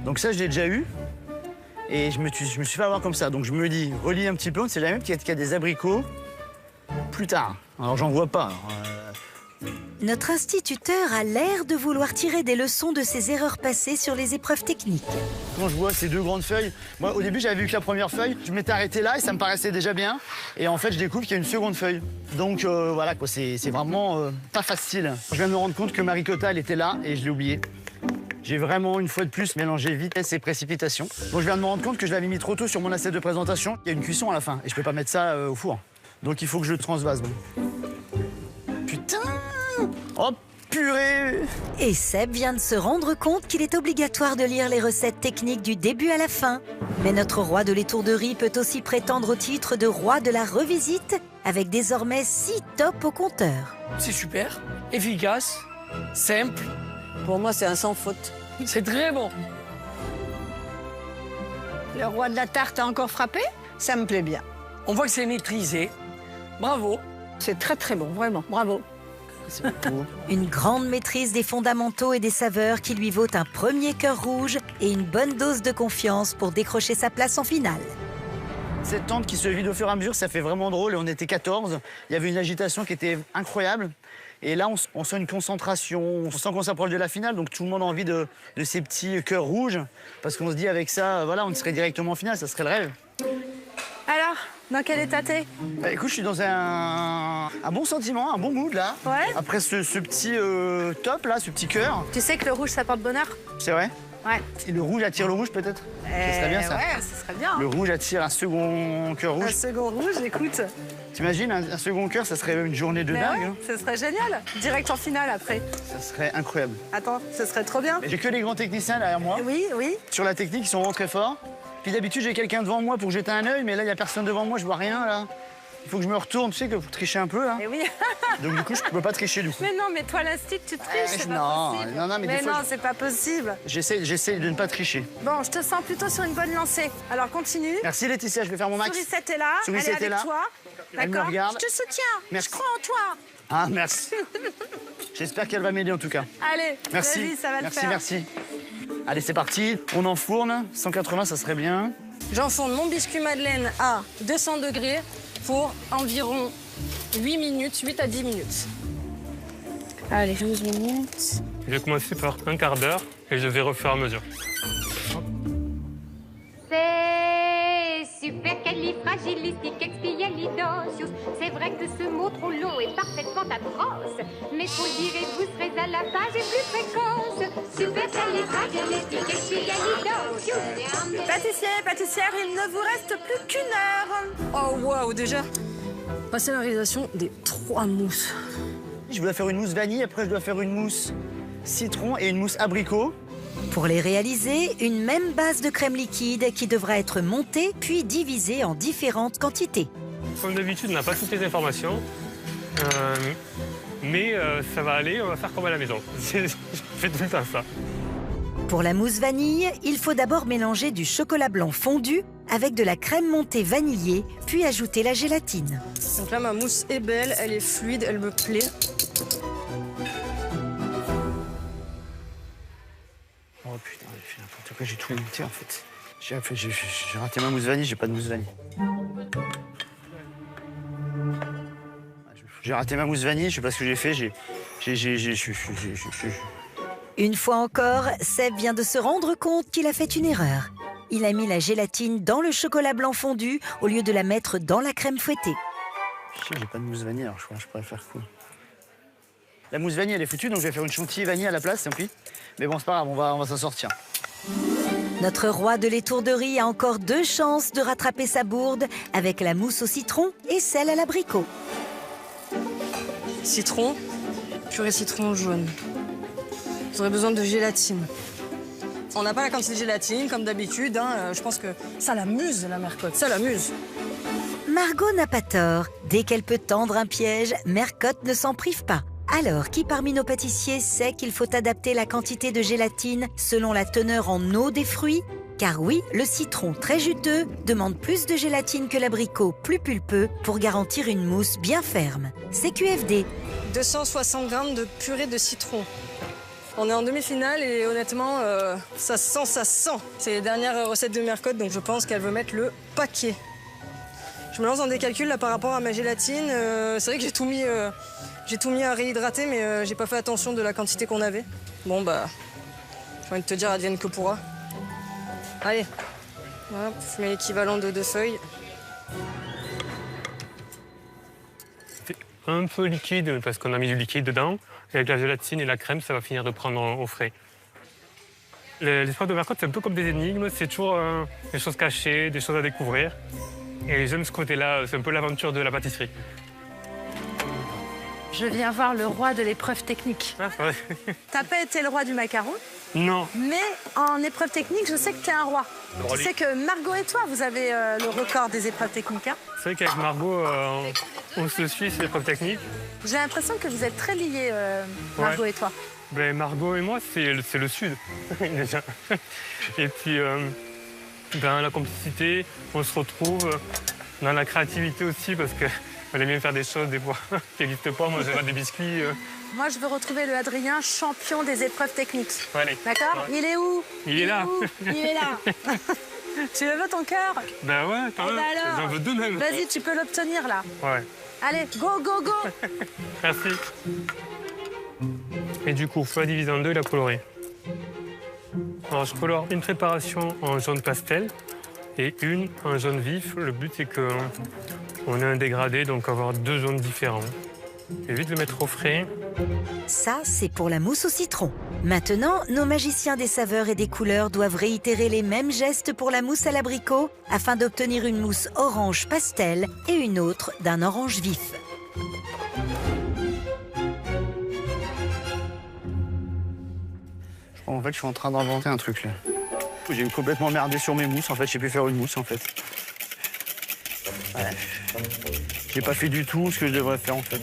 Donc ça, je l'ai déjà eu et je me suis fait avoir comme ça. Donc je me dis, relis un petit peu, on ne sait jamais qu'il y a des abricots plus tard. Alors j'en vois pas. Notre instituteur a l'air de vouloir tirer des leçons de ses erreurs passées sur les épreuves techniques. Quand je vois ces 2 grandes feuilles, moi au début j'avais vu que la première feuille, je m'étais arrêté là et ça me paraissait déjà bien. Et en fait je découvre qu'il y a une seconde feuille. Donc voilà quoi, c'est vraiment pas facile. Je viens de me rendre compte que ma ricotta elle était là et je l'ai oubliée. J'ai vraiment une fois de plus mélangé vitesse et précipitation. Donc je viens de me rendre compte que je l'avais mis trop tôt sur mon assiette de présentation. Il y a une cuisson à la fin et je peux pas mettre ça au four. Donc il faut que je transvase. Putain! Oh purée! Et Seb vient de se rendre compte qu'il est obligatoire de lire les recettes techniques du début à la fin. Mais notre roi de l'étourderie peut aussi prétendre au titre de roi de la revisite avec désormais 6 tops au compteur. C'est super, efficace, simple. Pour moi, c'est un sans faute. C'est très bon. Le roi de la tarte a encore frappé? Ça me plaît bien. On voit que c'est maîtrisé. Bravo. C'est très très bon, vraiment, bravo. Une grande maîtrise des fondamentaux et des saveurs qui lui vaut un premier cœur rouge et une bonne dose de confiance pour décrocher sa place en finale. Cette tente qui se vide au fur et à mesure, ça fait vraiment drôle. On était 14, il y avait une agitation qui était incroyable. Et là, on sent une concentration, on sent qu'on s'approche de la finale, donc tout le monde a envie de ces petits cœurs rouges. Parce qu'on se dit, avec ça, voilà, on serait directement en finale, ça serait le rêve. Alors, dans quel état t'es? Bah, écoute, je suis dans un bon sentiment, un bon mood, là. Ouais. Après ce petit top, là, ce petit cœur. Tu sais que le rouge, ça porte bonheur? C'est vrai? Ouais. Et le rouge attire le rouge, peut-être? Ça serait bien, ça. Ouais, ça serait bien. Le rouge attire un second cœur Un rouge. second rouge, écoute. T'imagines, un second cœur, ça serait une journée de Mais dingue. ouais, Hein. ce serait génial. Direct en finale après. Ça serait incroyable. Attends, ce serait trop bien. Et j'ai que les grands techniciens derrière moi. Oui, oui. Sur la technique, ils sont vraiment très forts. Puis d'habitude, j'ai quelqu'un devant moi pour jeter un œil, mais là, il n'y a personne devant moi, je vois rien, là. Il faut que je me retourne, tu sais que vous trichez un peu, hein. Mais oui. Donc du coup, je peux pas tricher du coup. Mais non, mais toi, l'instit, tu triches, c'est pas non, possible. non, mais des fois, non, c'est pas possible. J'essaie de ne pas tricher. Bon, je te sens plutôt sur une bonne lancée. Alors, continue. Merci Laetitia, je vais faire mon max. Sourisette est là, Sourisette elle est est là. avec toi. Elle me D'accord. regarde. Je te soutiens, Merci. je crois en toi. Ah, merci. J'espère qu'elle va m'aider en tout cas. Allez, Merci. vas-y, ça va le faire. Merci. Allez, c'est parti. On enfourne. 180, ça serait bien. J'enfourne mon biscuit madeleine à 200 degrés pour environ 8 minutes, 8 à 10 minutes. Allez, 12 minutes. Je vais commencer par un quart d'heure et je vais refaire à mesure. C'est supercalifragilisticexpialidocious. C'est vrai que ce mot trop long est parfaitement atroce. Mais faut le dire et vous serez à la page et plus précoce. Supercalifragilisticexpialidocious. Pâtissière, il ne vous reste plus qu'1 heure. Oh waouh, déjà, passer à la réalisation des 3 mousses. Je dois faire une mousse vanille, après je dois faire une mousse citron et une mousse abricot. Pour les réaliser, une même base de crème liquide qui devra être montée puis divisée en différentes quantités. Comme d'habitude, on n'a pas toutes les informations. Mais ça va aller, on va faire comme à la maison. Je fais tout le temps ça. Pour la mousse vanille, il faut d'abord mélanger du chocolat blanc fondu avec de la crème montée vanillée, puis ajouter la gélatine. Donc là, ma mousse est belle, elle est fluide, elle me plaît. Oh putain, j'ai fait n'importe quoi, j'ai tout monté en fait. J'ai raté ma mousse vanille, j'ai pas de mousse vanille. J'ai raté ma mousse vanille, je sais pas ce que j'ai fait, Une fois encore, Seb vient de se rendre compte qu'il a fait une erreur. Il a mis la gélatine dans le chocolat blanc fondu au lieu de la mettre dans la crème fouettée. J'ai pas de mousse vanille, alors je crois que je pourrais faire quoi. La mousse vanille, elle est foutue, donc je vais faire une chantilly vanille à la place, tant pis. Mais bon, c'est pas grave, on va s'en sortir. Notre roi de l'étourderie a encore 2 chances de rattraper sa bourde avec la mousse au citron et celle à l'abricot. Citron, purée citron jaune. J'aurais besoin de gélatine. On n'a pas la quantité de gélatine, comme d'habitude. Je pense que ça l'amuse, la Mercotte, ça l'amuse. Margot n'a pas tort. Dès qu'elle peut tendre un piège, Mercotte ne s'en prive pas. Alors, qui parmi nos pâtissiers sait qu'il faut adapter la quantité de gélatine selon la teneur en eau des fruits? Car oui, le citron très juteux demande plus de gélatine que l'abricot plus pulpeux pour garantir une mousse bien ferme. C'est QFD. 260 grammes de purée de citron. On est en demi-finale et honnêtement, ça sent, ça sent. C'est les dernières recettes de Mercotte, donc je pense qu'elle veut mettre le paquet. Je me lance dans des calculs là par rapport à ma gélatine. C'est vrai que j'ai tout mis à réhydrater, mais j'ai pas fait attention de la quantité qu'on avait. Bon bah, j'ai envie de te dire, advienne que pourra. Allez, voilà, je mets l'équivalent de 2 feuilles. C'est un peu liquide parce qu'on a mis du liquide dedans. Et avec la gélatine et la crème, ça va finir de prendre au frais. L'histoire de Mercotte, c'est un peu comme des énigmes. C'est toujours des choses cachées, des choses à découvrir. Et j'aime ce côté-là, c'est un peu l'aventure de la pâtisserie. Je viens voir le roi de l'épreuve technique. Ah, ouais. T'as pas été le roi du macaron, Non. mais en épreuve technique, je sais que t'es un roi. roi Tu du- sais que Margot et toi, vous avez le record des épreuves techniques. Hein. C'est vrai qu'avec Margot, on se suit sur l'épreuve technique. J'ai l'impression que vous êtes très liés, Margot et toi. Ben, Margot et moi, c'est le Sud, déjà. Et puis, dans la complicité, on se retrouve dans la créativité aussi, parce qu'on aime bien faire des choses, des fois, qui n'existent pas. Moi, j'ai des biscuits. Moi, je veux retrouver le Adrien, champion des épreuves techniques. Allez. D'accord? Ouais. Il est où? Il est là. Où Il est là. Tu le veux, ton cœur? Ben ouais, quand Eh même. ben alors, J'en veux 2 même. Vas-y, tu peux l'obtenir, là. Ouais, Allez, go, go, go. merci. Et du coup, il faut la diviser en 2 et la colorer. Alors, je colore une préparation en jaune pastel et une en jaune vif. Le but, c'est qu'on ait un dégradé, donc avoir 2 jaunes différents. Évite de le mettre au frais. Ça, c'est pour la mousse au citron. Maintenant, nos magiciens des saveurs et des couleurs doivent réitérer les mêmes gestes pour la mousse à l'abricot afin d'obtenir une mousse orange pastel et une autre d'un orange vif. En fait, je suis en train d'inventer un truc là. J'ai complètement merdé sur mes mousses, en fait, j'ai pu faire une mousse en fait. Ouais. J'ai pas fait du tout ce que je devrais faire en fait.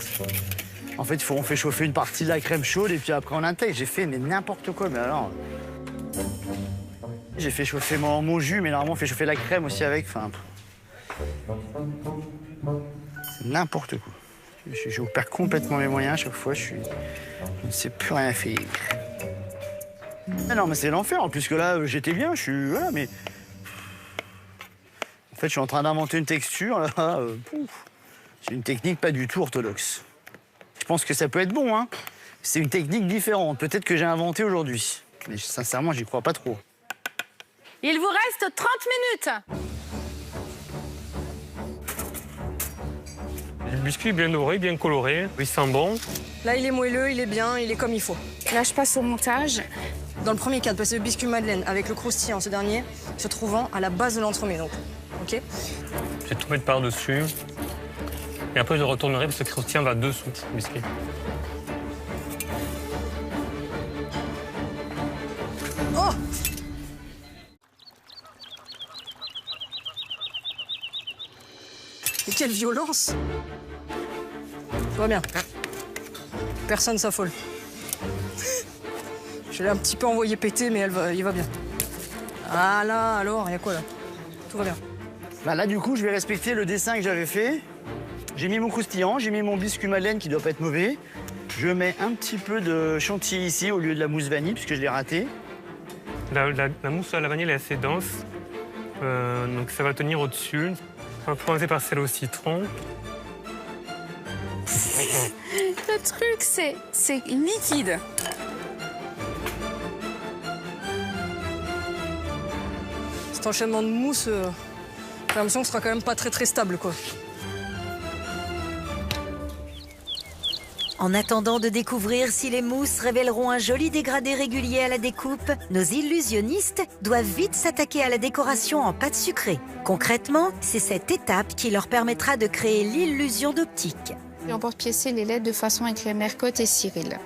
En fait, on fait chauffer une partie de la crème chaude et puis après on intègre. J'ai fait mais n'importe quoi, mais alors. J'ai fait chauffer mon jus, mais normalement on fait chauffer la crème aussi avec. Enfin, c'est n'importe quoi. Je perds complètement mes moyens à chaque fois. Je ne sais plus rien faire. Ah non, mais c'est l'enfer. En plus que là, j'étais bien. Voilà, mais en fait, je suis en train d'inventer une texture là. C'est une technique pas du tout orthodoxe. Je pense que ça peut être bon, hein. C'est une technique différente. Peut-être que j'ai inventé aujourd'hui. Mais sincèrement, j'y crois pas trop. Il vous reste 30 minutes. Le biscuit bien doré, bien coloré, il sent bon. Là, il est moelleux, il est bien, il est comme il faut. Là, je passe au montage. Dans le premier cas, de passer le biscuit madeleine avec le croustillant, ce dernier, se trouvant à la base de l'entremet, donc. OK? Je vais tout mettre par-dessus. Et après, je retournerai parce que le croustillant va dessous le biscuit. Oh! Et quelle violence! Tout va bien. Personne s'affole. Je l'ai un petit peu envoyé péter, mais il va bien. Ah là, alors, il y a quoi là? Tout va bien. Bah là, du coup, je vais respecter le dessin que j'avais fait. J'ai mis mon croustillant, j'ai mis mon biscuit madeleine qui doit pas être mauvais. Je mets un petit peu de chantilly ici au lieu de la mousse vanille, puisque je l'ai raté. La mousse à la vanille est assez dense, donc ça va tenir au-dessus. On va commencer par celle au citron. Le truc, c'est liquide. Cet enchaînement de mousse, j'ai l'impression que ce sera quand même pas très stable, quoi. En attendant de découvrir si les mousses révéleront un joli dégradé régulier à la découpe, nos illusionnistes doivent vite s'attaquer à la décoration en pâte sucrée. Concrètement, c'est cette étape qui leur permettra de créer l'illusion d'optique. Et on porte piécer les lettres de façon avec les Mercotte et Cyril.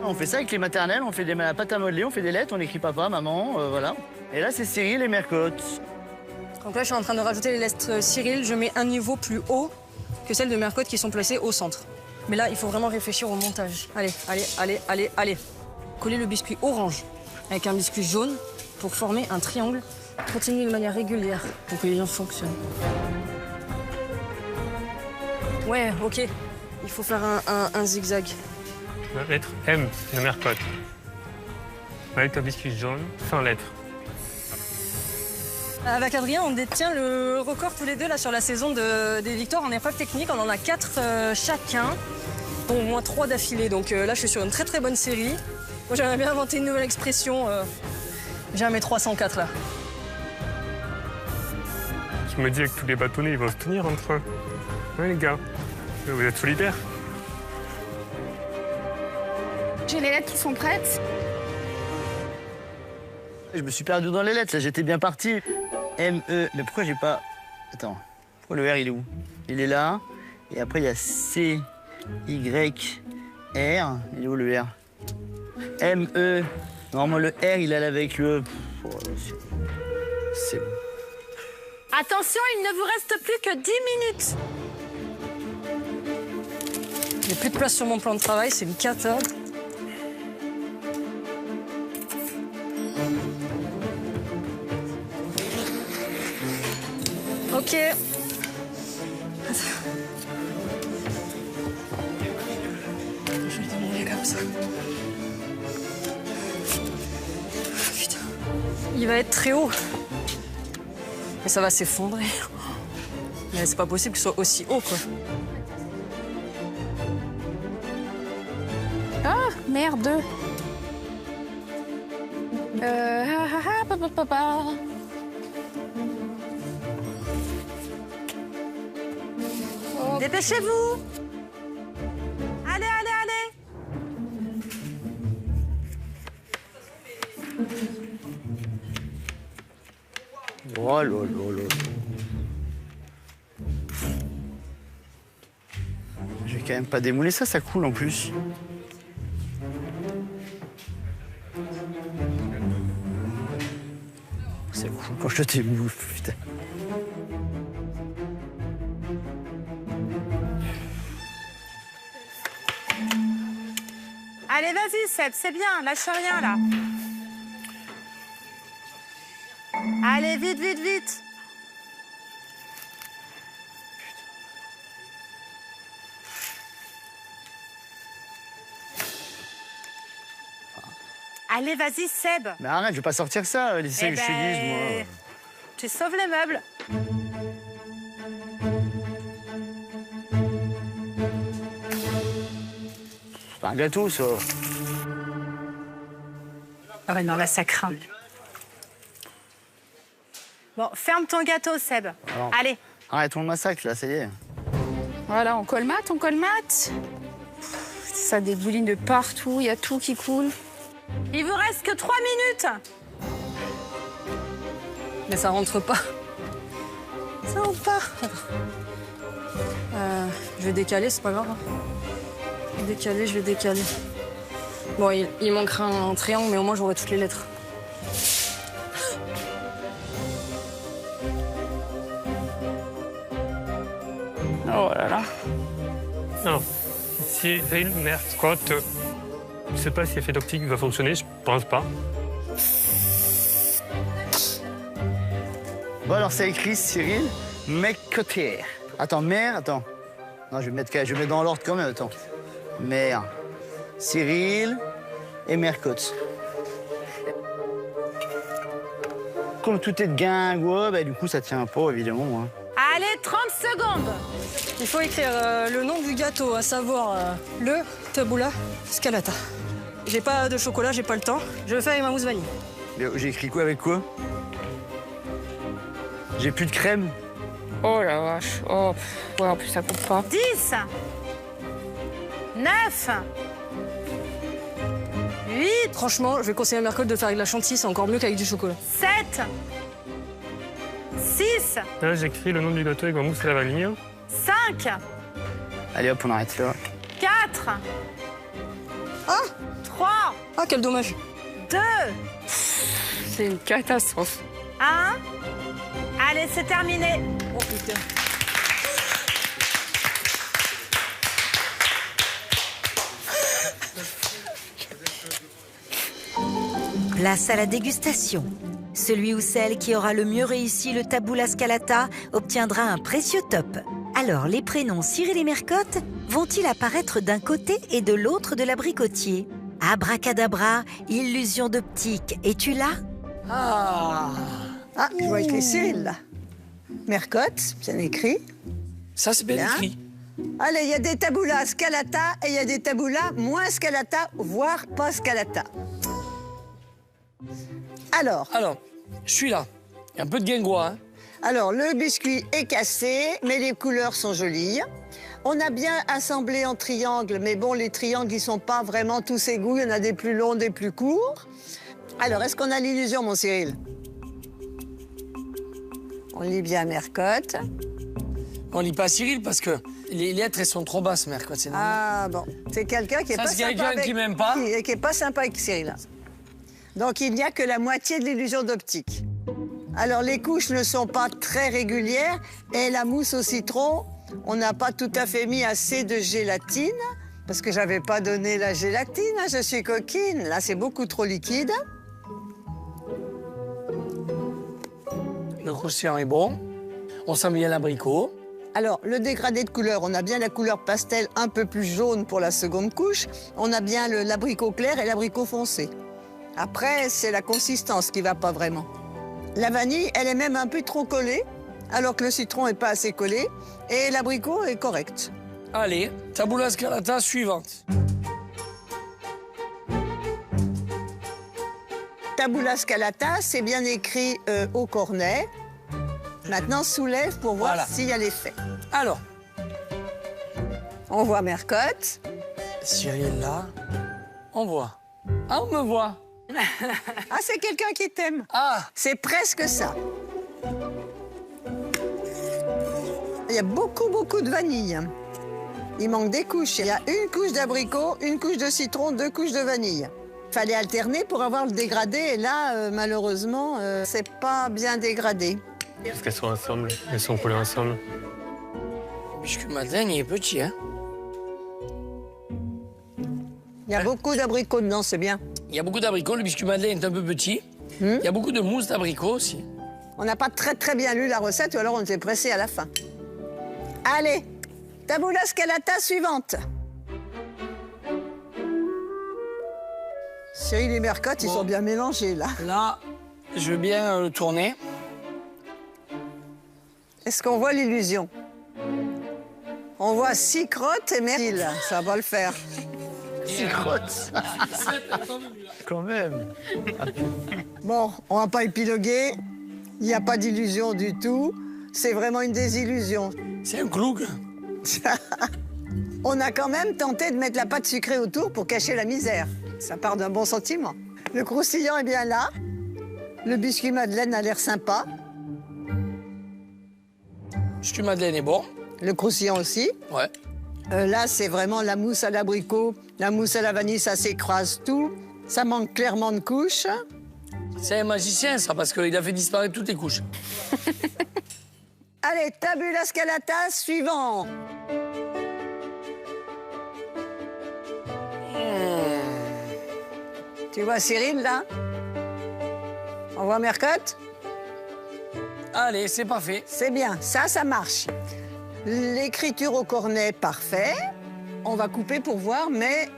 On fait ça avec les maternelles, on fait la pâte à modeler, on fait des lettres, on écrit papa, maman, voilà. Et là, c'est Cyril et Mercotte. Donc là, je suis en train de rajouter les lettres Cyril. Je mets un niveau plus haut que celles de Mercotte qui sont placées au centre. Mais là, il faut vraiment réfléchir au montage. Allez. Coller le biscuit orange avec un biscuit jaune pour former un triangle. Continuer de manière régulière pour que les gens fonctionnent. Ouais, OK. Il faut faire un zigzag. La lettre M de Mercotte. Avec un biscuit jaune, sans lettre. Avec Adrien, on détient le record tous les deux là, sur la saison des victoires en épreuve technique. On en a 4 chacun, dont au moins 3 d'affilée. Donc là, je suis sur une très bonne série. Moi, j'aimerais bien inventer une nouvelle expression. J'ai un mes 304 là. Je me dis que tous les bâtonnets, ils vont se tenir entre eux. Oui, les gars, vous êtes solidaires. J'ai les lettres qui sont prêtes. Je me suis perdu dans les lettres, là, j'étais bien parti. M-E, mais pourquoi j'ai pas... Attends, pourquoi le R, il est où? Il est là, et après, il y a C, Y, R. Il est où, le R? M-E. Normalement, le R, il est là avec le... Oh, c'est bon. Attention, il ne vous reste plus que 10 minutes. Il n'y a plus de place sur mon plan de travail, c'est une cata. OK. Je vais demander comme ça. Putain. Il va être très haut. Mais ça va s'effondrer. Mais c'est pas possible qu'il soit aussi haut, quoi. Ah, merde. Papa. Dépêchez-vous. Allez. Oh là là là. Je vais quand même pas démouler ça, ça coule en plus. C'est Quand je te bouffe, putain. Allez, vas-y, Seb, c'est bien, lâche rien, là. Allez, vite, vite, vite. Allez, vas-y, Seb. Mais arrête, je vais pas sortir ça, les essais que je te dise, moi. Tu sauves les meubles. C'est pas un gâteau, ça. Ah ouais, non, là, ça craint. Bon, ferme ton gâteau, Seb. Alors. Allez. Arrêtons le massacre, là, ça y est. Voilà, on colmate, on colmate. Ça dégouline de partout, il y a tout qui coule. Il vous reste que 3 minutes. Mais ça rentre pas. Ça rentre pas. Je vais décaler, c'est pas grave. Je vais décaler. Bon, il manquera un triangle, mais au moins j'aurai toutes les lettres. Oh là là. Alors, Cyril Mercotte, je sais pas si l'effet d'optique va fonctionner, je pense pas. Bon, alors, c'est écrit Cyril Mercotte. Attends, mère, attends. Non, je vais mettre dans l'ordre quand même, attends. Mère, Cyril et Mercotte. Comme tout est de guingue, ouais, bah, du coup, ça tient pas, évidemment. Hein. Allez, 30 secondes. Il faut écrire le nom du gâteau, à savoir le tabula scalata. J'ai pas de chocolat, j'ai pas le temps. Je le fais avec ma mousse vanille. J'ai écrit quoi avec quoi? J'ai plus de crème. Oh la vache. Oh, ouais, en plus ça coupe pas. 10, 9, 8, Franchement, je vais conseiller à Mercotte de faire avec de la chantilly, c'est encore mieux qu'avec du chocolat. 7, 6, Là, j'écris le nom du gâteau avec ma mousse à la vanille. 5, Allez, hop, on arrête là. 4, Ah 3, Ah, quel dommage. 2, C'est une catastrophe. 1. Allez, c'est terminé. Oh putain. Place à la dégustation. Celui ou celle qui aura le mieux réussi le tabula scalata obtiendra un précieux top. Alors, les prénoms Cyril et Mercotte vont-ils apparaître d'un côté et de l'autre de l'abricotier? Abracadabra, illusion d'optique, es-tu là? Ah, je vois écrit Cyril, là. Mercotte, bien écrit. Ça, c'est bien Bien. écrit. Allez, il y a des tabulas scalata et il y a des tabulas moins scalata, voire pas scalata. Alors, Je suis là. Il y a un peu de guingois, hein. Alors, le biscuit est cassé, mais les couleurs sont jolies. On a bien assemblé en triangle, mais bon, les triangles, ils sont pas vraiment tous égaux. Il y en a des plus longs, des plus courts. Alors, est-ce qu'on a l'illusion, mon Cyril? On lit bien Mercotte. On lit pas Cyril parce que les lettres, elles sont trop basses, Mercotte, c'est normal. Ah bon, c'est quelqu'un qui est Ça, pas c'est sympa quelqu'un avec... qui m'aime pas. qui est pas sympa avec Cyril. Donc, il n'y a que la moitié de l'illusion d'optique. Alors, les couches ne sont pas très régulières et la mousse au citron, on n'a pas tout à fait mis assez de gélatine parce que j'avais pas donné la gélatine, hein, je suis coquine. Là, c'est beaucoup trop liquide. Le croustillant est bon. On sent bien l'abricot. Alors, le dégradé de couleur, on a bien la couleur pastel un peu plus jaune pour la seconde couche. On a bien l'abricot clair et l'abricot foncé. Après, c'est la consistance qui va pas vraiment. La vanille, elle est même un peu trop collée, alors que le citron est pas assez collé. Et l'abricot est correct. Allez, tabula scalata suivante. Tabula scalata, c'est bien écrit au cornet. Maintenant, soulève pour voir Voilà. s'il y a l'effet. Alors, On voit Mercotte. Cyril, là, on voit. Ah, on me voit. Ah, c'est quelqu'un qui t'aime. Ah, C'est presque ça. Il y a beaucoup de vanille. Il manque des couches. Il y a une couche d'abricot, une couche de citron, 2 couches de vanille. Fallait alterner pour avoir le dégradé. Et là, malheureusement, c'est pas bien dégradé. Parce qu'elles sont ensemble, elles sont collées ensemble. Le biscuit Madeleine, il est petit, hein. Il y a beaucoup d'abricots dedans, c'est bien. Il y a beaucoup d'abricots, le biscuit Madeleine est un peu petit. Il y a beaucoup de mousse d'abricots aussi. On n'a pas très bien lu la recette, ou alors on était pressé à la fin. Allez, tabula scalata suivante. Cyril et Mercotte, ils sont bien mélangés, là. Là, je veux bien le tourner. Est-ce qu'on voit l'illusion? On voit 6 crottes et Mercille. Ça va le faire. 6 crottes. Quand même. Bon, on va pas épiloguer. Il n'y a pas d'illusion du tout. C'est vraiment une désillusion. C'est un cloug. On a quand même tenté de mettre la pâte sucrée autour pour cacher la misère. Ça part d'un bon sentiment. Le croustillant est bien là. Le biscuit Madeleine a l'air sympa. Le biscuit Madeleine est bon. Le croustillant aussi. Ouais. Là, c'est vraiment la mousse à l'abricot, la mousse à la vanille, ça s'écrase tout. Ça manque clairement de couches. C'est un magicien, ça, parce qu'il a fait disparaître toutes les couches. Allez, tabula scalata, suivant. Tu vois Cyril, là? On voit Mercotte? Allez, c'est parfait. C'est bien, ça marche. L'écriture au cornet, parfait. On va couper pour voir, mais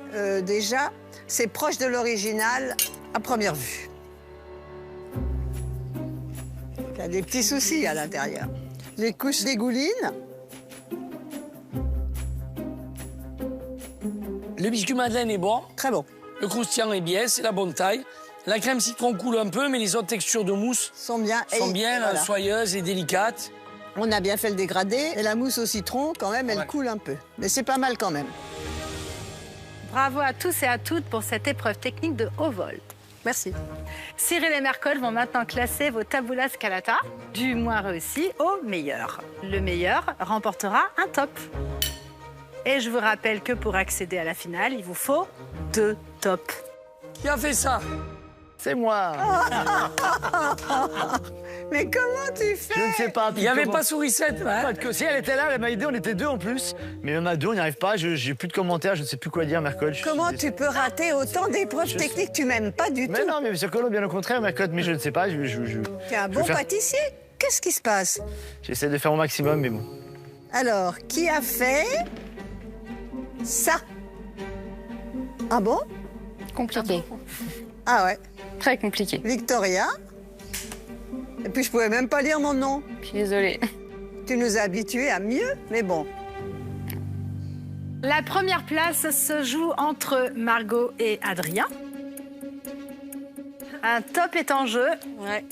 déjà, c'est proche de l'original à première vue. Il y a des petits soucis à l'intérieur. Les couches dégoulinent. Le biscuit Madeleine est bon. Très bon. Le croustillant est bien, c'est la bonne taille. La crème citron coule un peu, mais les autres textures de mousse sont bien, voilà, soyeuses et délicates. On a bien fait le dégradé. Et la mousse au citron, quand même, elle coule un peu. Mais c'est pas mal quand même. Bravo à tous et à toutes pour cette épreuve technique de haut vol. Merci. Cyril et Mercotte vont maintenant classer vos tabula scalata du moins réussi au meilleur. Le meilleur remportera un top. Et je vous rappelle que pour accéder à la finale, il vous faut 2 tops. Qui a fait ça? C'est moi. Mais comment tu fais? Je ne sais pas. Il n'y avait pas Sourisette. Pas de si elle était là, elle m'a aidé, on était 2 en plus. Mais même à 2, on n'y arrive pas. J'ai plus de commentaires, je ne sais plus quoi dire, Mercotte. Comment tu peux rater autant d'épreuves techniques? Tu m'aimes pas du tout. Mais non, mais Monsieur Collot, bien au contraire, Mercotte. Mais je ne sais pas. Tu es un bon pâtissier. Qu'est-ce qui se passe? J'essaie de faire mon maximum, mais bon. Alors, qui a fait ça? Ah bon? Compliqué. Ah ouais. Très compliqué. Victoria. Et puis je pouvais même pas lire mon nom. Je suis désolée. Tu nous as habitués à mieux, mais bon. La première place se joue entre Margot et Adrien. Un top est en jeu. Ouais.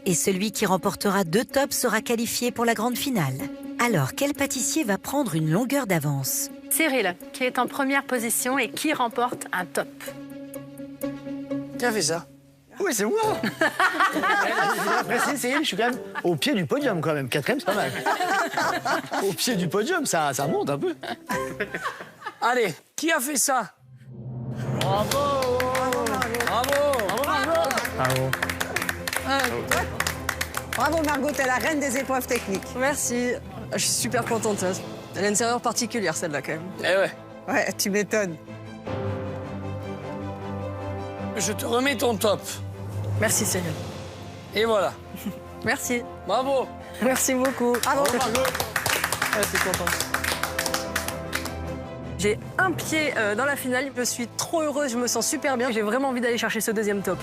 Et celui qui remportera 2 tops sera qualifié pour la grande finale. Alors, quel pâtissier va prendre une longueur d'avance? Cyril, qui est en première position et qui remporte un top. Qui a fait ça? Oui, c'est moi. Je suis quand même au pied du podium, quand même. 4e, c'est pas mal. Au pied du podium, ça monte un peu. Allez, qui a fait ça? Bravo. Bravo. Bravo. Bravo Margot, t'es la reine des épreuves techniques. Merci. Je suis super contente. Elle a une saveur particulière, celle-là, quand même. Eh ouais. Ouais, tu m'étonnes. Je te remets ton top. Merci, Cyril. Et voilà. Merci. Bravo. Merci beaucoup. Bravo Margot. Ouais, c'est content. J'ai un pied dans la finale. Je suis trop heureuse, je me sens super bien. J'ai vraiment envie d'aller chercher ce 2e top.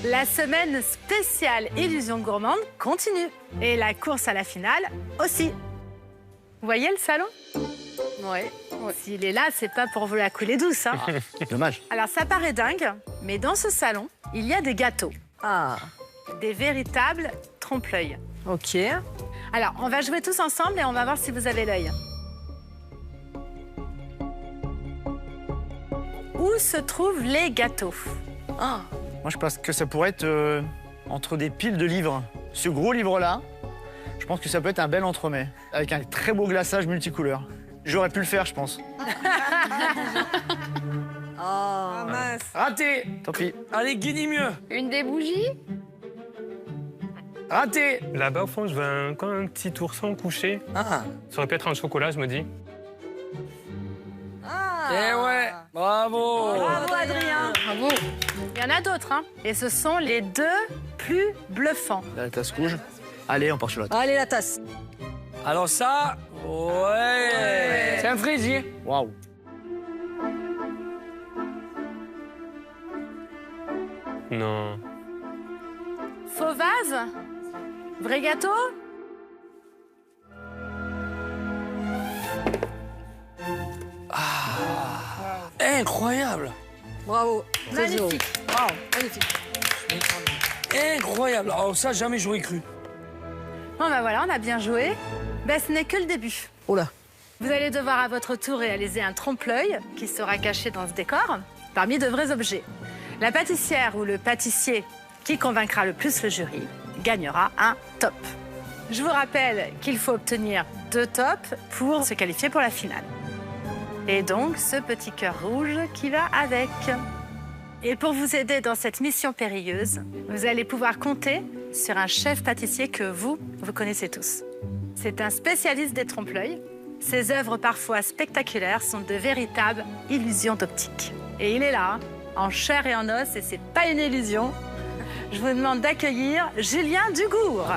La semaine spéciale Illusion gourmande continue. Et la course à la finale aussi. Vous voyez le salon? Ouais. S'il est là, c'est pas pour vous la couler douce. Hein. Dommage. Alors ça paraît dingue, mais dans ce salon, il y a des gâteaux. Ah. Des véritables trompe-l'œil. Ok. Alors, on va jouer tous ensemble et on va voir si vous avez l'œil. Où se trouvent les gâteaux? Ah. Moi, je pense que ça pourrait être entre des piles de livres. Ce gros livre-là, je pense que ça peut être un bel entremets, avec un très beau glaçage multicouleur. J'aurais pu le faire, je pense. Ah mince. Raté. Tant pis. Allez, qui dit mieux? Une des bougies? Raté. Là-bas, au fond, je veux comme un petit ourson couché. Ah. Ça aurait pu être en chocolat, je me dis. Eh ouais, bravo. Bravo Adrien. Bravo. Il y en a d'autres, hein. Et ce sont les deux plus bluffants. La tasse rouge. Allez, on part sur l'autre. Allez, la tasse. Alors ça, ouais. C'est un fraisier. Waouh. Non. Faux vase? Vrai gâteau? Incroyable. Bravo. Magnifique. Wow. Magnifique. Incroyable. Alors ça, jamais j'aurais cru. Bon ben voilà, on a bien joué. Ben ce n'est que le début. Oh là. Vous allez devoir à votre tour réaliser un trompe-l'œil qui sera caché dans ce décor parmi de vrais objets. La pâtissière ou le pâtissier qui convaincra le plus le jury gagnera un top. Je vous rappelle qu'il faut obtenir 2 tops pour se qualifier pour la finale. Et donc ce petit cœur rouge qui va avec. Et pour vous aider dans cette mission périlleuse, vous allez pouvoir compter sur un chef pâtissier que vous connaissez tous. C'est un spécialiste des trompe-l'œil. Ses œuvres parfois spectaculaires sont de véritables illusions d'optique. Et il est là, en chair et en os, et c'est pas une illusion. Je vous demande d'accueillir Julien Dugour.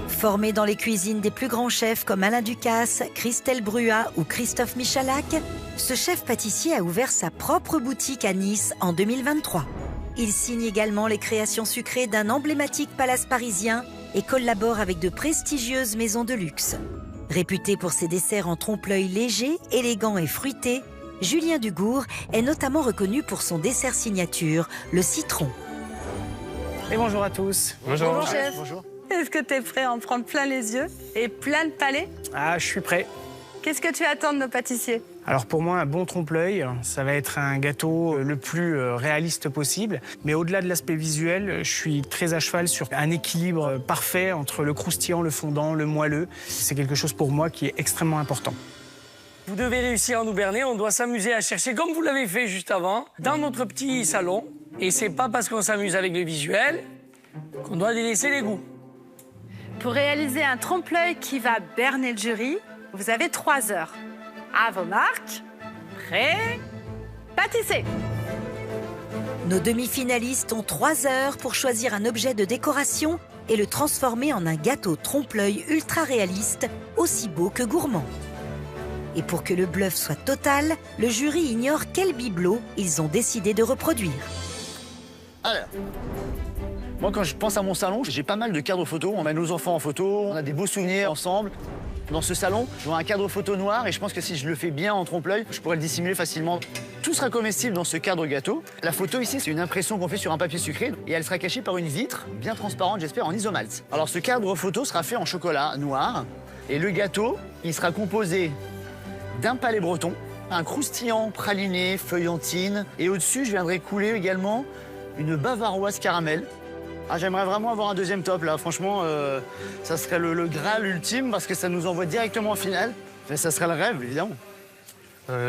Formé dans les cuisines des plus grands chefs comme Alain Ducasse, Christelle Bruat ou Christophe Michalak, ce chef pâtissier a ouvert sa propre boutique à Nice en 2023. Il signe également les créations sucrées d'un emblématique palace parisien et collabore avec de prestigieuses maisons de luxe. Réputé pour ses desserts en trompe-l'œil léger, élégant et fruité, Julien Dugour est notamment reconnu pour son dessert signature, le citron. Et bonjour à tous. Bonjour. Bonjour chef. Bonjour. Est-ce que tu es prêt à en prendre plein les yeux et plein de palais? Ah, je suis prêt. Qu'est-ce que tu attends de nos pâtissiers? Alors pour moi, un bon trompe-l'œil, ça va être un gâteau le plus réaliste possible. Mais au-delà de l'aspect visuel, je suis très à cheval sur un équilibre parfait entre le croustillant, le fondant, le moelleux. C'est quelque chose pour moi qui est extrêmement important. Vous devez réussir à nous berner. On doit s'amuser à chercher, comme vous l'avez fait juste avant, dans notre petit salon. Et c'est pas parce qu'on s'amuse avec le visuel qu'on doit délaisser les goûts. Pour réaliser un trompe-l'œil qui va berner le jury, vous avez 3 heures. À vos marques, prêts, pâtissez. Nos demi-finalistes ont 3 heures pour choisir un objet de décoration et le transformer en un gâteau trompe-l'œil ultra réaliste, aussi beau que gourmand. Et pour que le bluff soit total, le jury ignore quel bibelot ils ont décidé de reproduire. Alors, moi quand je pense à mon salon, j'ai pas mal de cadres photos. On met nos enfants en photo, on a des beaux souvenirs ensemble. Dans ce salon, je vois un cadre photo noir et je pense que si je le fais bien en trompe-l'œil, je pourrais le dissimuler facilement. Tout sera comestible dans ce cadre gâteau. La photo ici, c'est une impression qu'on fait sur un papier sucré et elle sera cachée par une vitre bien transparente, j'espère, en isomalt. Alors ce cadre photo sera fait en chocolat noir et le gâteau, il sera composé d'un palais breton, un croustillant praliné, feuillantine et au-dessus, je viendrai couler également une bavaroise caramel. Ah, j'aimerais vraiment avoir un deuxième top là, franchement, ça serait le Graal ultime parce que ça nous envoie directement en finale. Mais ça serait le rêve, évidemment.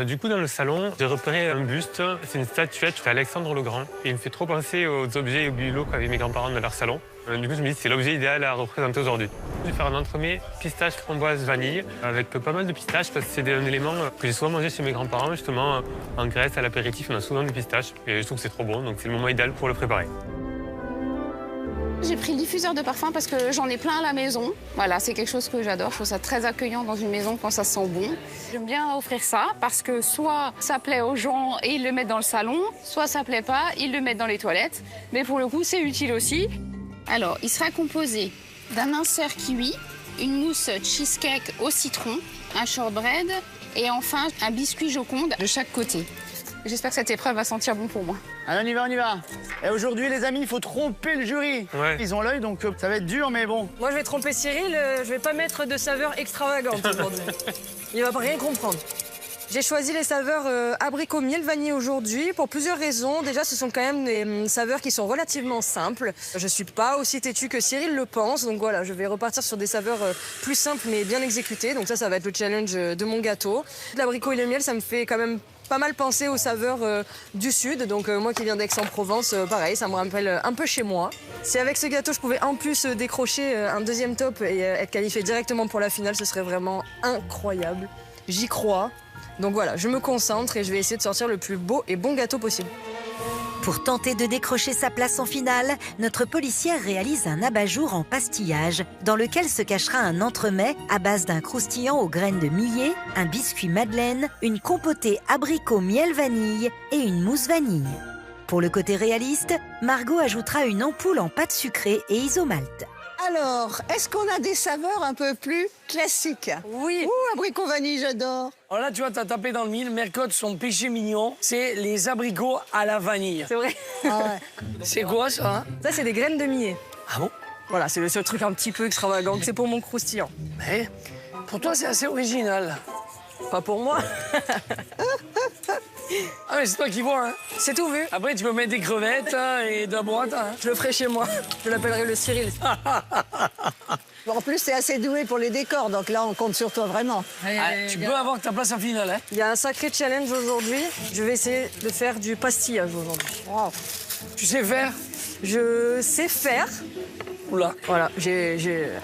Du coup, dans le salon, j'ai repéré un buste. C'est une statuette d'Alexandre le Grand. Et il me fait trop penser aux objets et aux bibelots qu'avaient mes grands-parents dans leur salon. Du coup, je me dis que c'est l'objet idéal à représenter aujourd'hui. Je vais faire un entremets pistache, framboise, vanille, avec pas mal de pistaches parce que c'est un élément que j'ai souvent mangé chez mes grands-parents. Justement, en Grèce, à l'apéritif, on a souvent des pistaches. Et je trouve que c'est trop bon, donc c'est le moment idéal pour le préparer. J'ai pris le diffuseur de parfum parce que j'en ai plein à la maison. Voilà, c'est quelque chose que j'adore. Je trouve ça très accueillant dans une maison quand ça sent bon. J'aime bien offrir ça parce que soit ça plaît aux gens et ils le mettent dans le salon, soit ça plaît pas, ils le mettent dans les toilettes. Mais pour le coup, c'est utile aussi. Alors, il sera composé d'un insert kiwi, une mousse cheesecake au citron, un shortbread et enfin un biscuit Joconde de chaque côté. J'espère que cette épreuve va sentir bon pour moi. Allez, on y va, on y va. Et aujourd'hui, les amis, il faut tromper le jury. Ouais. Ils ont l'œil, donc ça va être dur, mais bon. Moi, je vais tromper Cyril, je vais pas mettre de saveur extravagante aujourd'hui. Il va rien comprendre. J'ai choisi les saveurs abricot miel vanille aujourd'hui pour plusieurs raisons. Déjà, ce sont quand même des saveurs qui sont relativement simples. Je suis pas aussi têtue que Cyril le pense, donc voilà, je vais repartir sur des saveurs plus simples mais bien exécutées. Donc ça va être le challenge de mon gâteau. L'abricot et le miel, ça me fait quand même pas mal penser aux saveurs du sud. Donc moi qui viens d'Aix-en-Provence, pareil, ça me rappelle un peu chez moi. Si avec ce gâteau, je pouvais en plus décrocher un deuxième top et être qualifiée directement pour la finale, ce serait vraiment incroyable. J'y crois. Donc voilà, je me concentre et je vais essayer de sortir le plus beau et bon gâteau possible. Pour tenter de décrocher sa place en finale, notre policière réalise un abat-jour en pastillage dans lequel se cachera un entremets à base d'un croustillant aux graines de millet, un biscuit madeleine, une compotée abricot miel vanille et une mousse vanille. Pour le côté réaliste, Margot ajoutera une ampoule en pâte sucrée et isomalt. Alors, est-ce qu'on a des saveurs un peu plus classiques? Oui. Ouh, abricot vanille, j'adore. Alors là, tu vois, t'as tapé dans le mille. Mercotte, son péché mignon, c'est les abricots à la vanille. C'est vrai. Ah ouais. C'est quoi ça? Ça, c'est des graines de millet. Ah bon? Voilà, c'est le seul truc un petit peu extravagant. C'est pour mon croustillant. Mais pour toi, c'est assez original. Pas pour moi. Ah mais c'est toi qui vois, hein. C'est tout vu. Après, tu peux mettre des crevettes hein, et de la boîte. Hein. Je le ferai chez moi. Je l'appellerai le Cyril. En plus, t'es assez doué pour les décors, donc là, on compte sur toi vraiment. Tu peux avoir ta place en finale. Hein. Il y a un sacré challenge aujourd'hui. Je vais essayer de faire du pastillage aujourd'hui. Wow. Tu sais faire? Je sais faire. Oula. Voilà, j'ai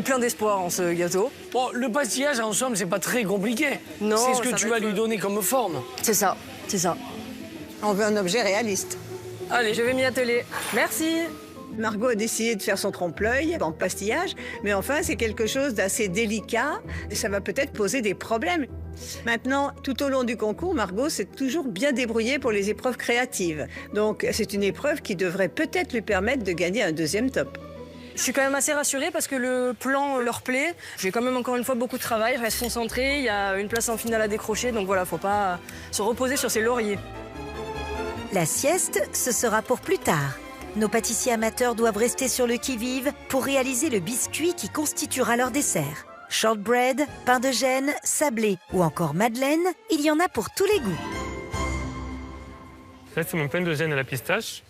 plein d'espoir en ce gâteau. Bon, le pastillage, en somme, c'est pas très compliqué. Non, c'est ce que ça tu va vas être- lui donner comme forme. C'est ça, c'est ça. On veut un objet réaliste. Allez, Je vais m'y atteler. Merci. Margot a décidé de faire son trompe-l'œil en pastillage, mais enfin, c'est quelque chose d'assez délicat et ça va peut-être poser des problèmes. Maintenant, tout au long du concours, Margot s'est toujours bien débrouillée pour les épreuves créatives. Donc, c'est une épreuve qui devrait peut-être lui permettre de gagner un deuxième top. Je suis quand même assez rassurée parce que le plan leur plaît. J'ai quand même encore une fois beaucoup de travail, je reste concentrée, il y a une place en finale à décrocher, donc voilà, faut pas se reposer sur ses lauriers. La sieste, ce sera pour plus tard. Nos pâtissiers amateurs doivent rester sur le qui-vive pour réaliser le biscuit qui constituera leur dessert. Shortbread, pain de gêne, sablé ou encore madeleine, il y en a pour tous les goûts. Là, c'est mon pain de gêne à la pistache.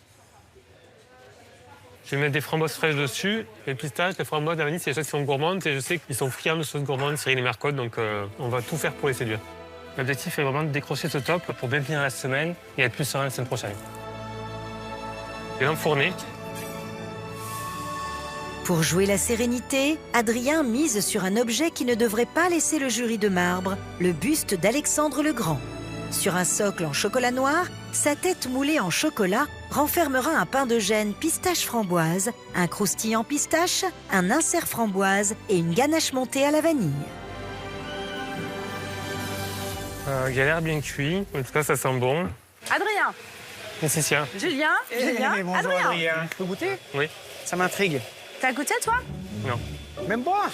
Je vais mettre des framboises fraîches dessus. Les pistaches, les framboises, la vanille, c'est des choses qui sont gourmandes. Et je sais qu'ils sont friands de choses gourmandes, Cyril et Mercotte, donc on va tout faire pour les séduire. L'objectif est vraiment de décrocher ce top pour bien finir la semaine et être plus serein la semaine prochaine. Et l'enfourner. Pour jouer la sérénité, Adrien mise sur un objet qui ne devrait pas laisser le jury de marbre, le buste d'Alexandre le Grand. Sur un socle en chocolat noir, sa tête moulée en chocolat renfermera un pain de gêne pistache framboise, un croustillant pistache, un insert framboise et une ganache montée à la vanille. Il a l'air bien cuit. En tout cas, ça sent bon. Adrien, Laetitia. Julien, Bonjour Adrien. Tu peux goûter? Oui. Ça m'intrigue. T'as goûté toi? Non. Même pas.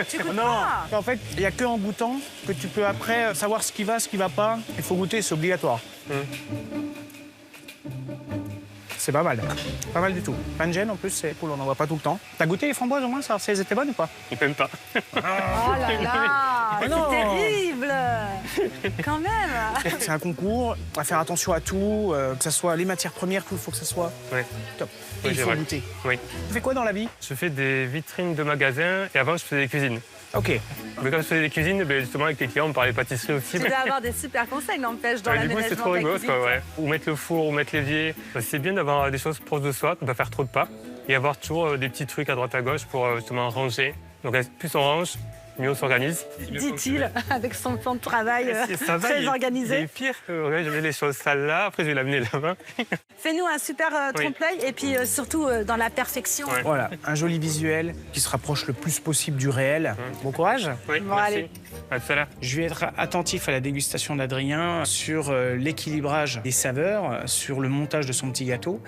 Tu goûtes Non. pas? En fait, il n'y a que en goûtant que tu peux après savoir ce qui va pas. Il faut goûter, c'est obligatoire. C'est pas mal. Pas mal du tout. Pain de gêne en plus, c'est cool, on n'en voit pas tout le temps. T'as goûté les framboises au moins, savoir si elles étaient bonnes ou pas? Il peut même pas. Oh là là, c'est non. terrible. Quand même. C'est un concours, on va faire attention à tout, que ce soit les matières premières, tout, il faut que ça soit Oui. top. Oui, Et il c'est faut vrai. goûter. Oui. Tu fais quoi dans la vie? Je fais des vitrines de magasins et avant, je faisais des cuisines. Ok. Mais quand je faisais des cuisines, ben, justement, avec les clients, on parlait pâtisserie aussi. Tu dois avoir des super conseils, n'empêche, dans Ouais, du coup, l'aménagement c'est trop de la rigolo, cuisine. quoi, ouais. Ou mettre le four, ou mettre l'évier. C'est bien d'avoir des choses proches de soi, de ne pas faire trop de pas. Et avoir toujours des petits trucs à droite à gauche pour justement ranger. Donc plus on range, mieux on s'organise. Dit-il, avec son plan de travail Ça va, très il organisé. est pire. Ouais, je mets les choses sales là, après je vais l'amener là-bas. Fais-nous un super trompe-l'œil et puis surtout dans la perfection. Ouais. Voilà, un joli visuel qui se rapproche le plus possible du réel. Bon courage. Oui, Bon, merci. allez. À tout à l'heure. Je vais être attentif à la dégustation d'Adrien sur l'équilibrage des saveurs, sur le montage de son petit gâteau.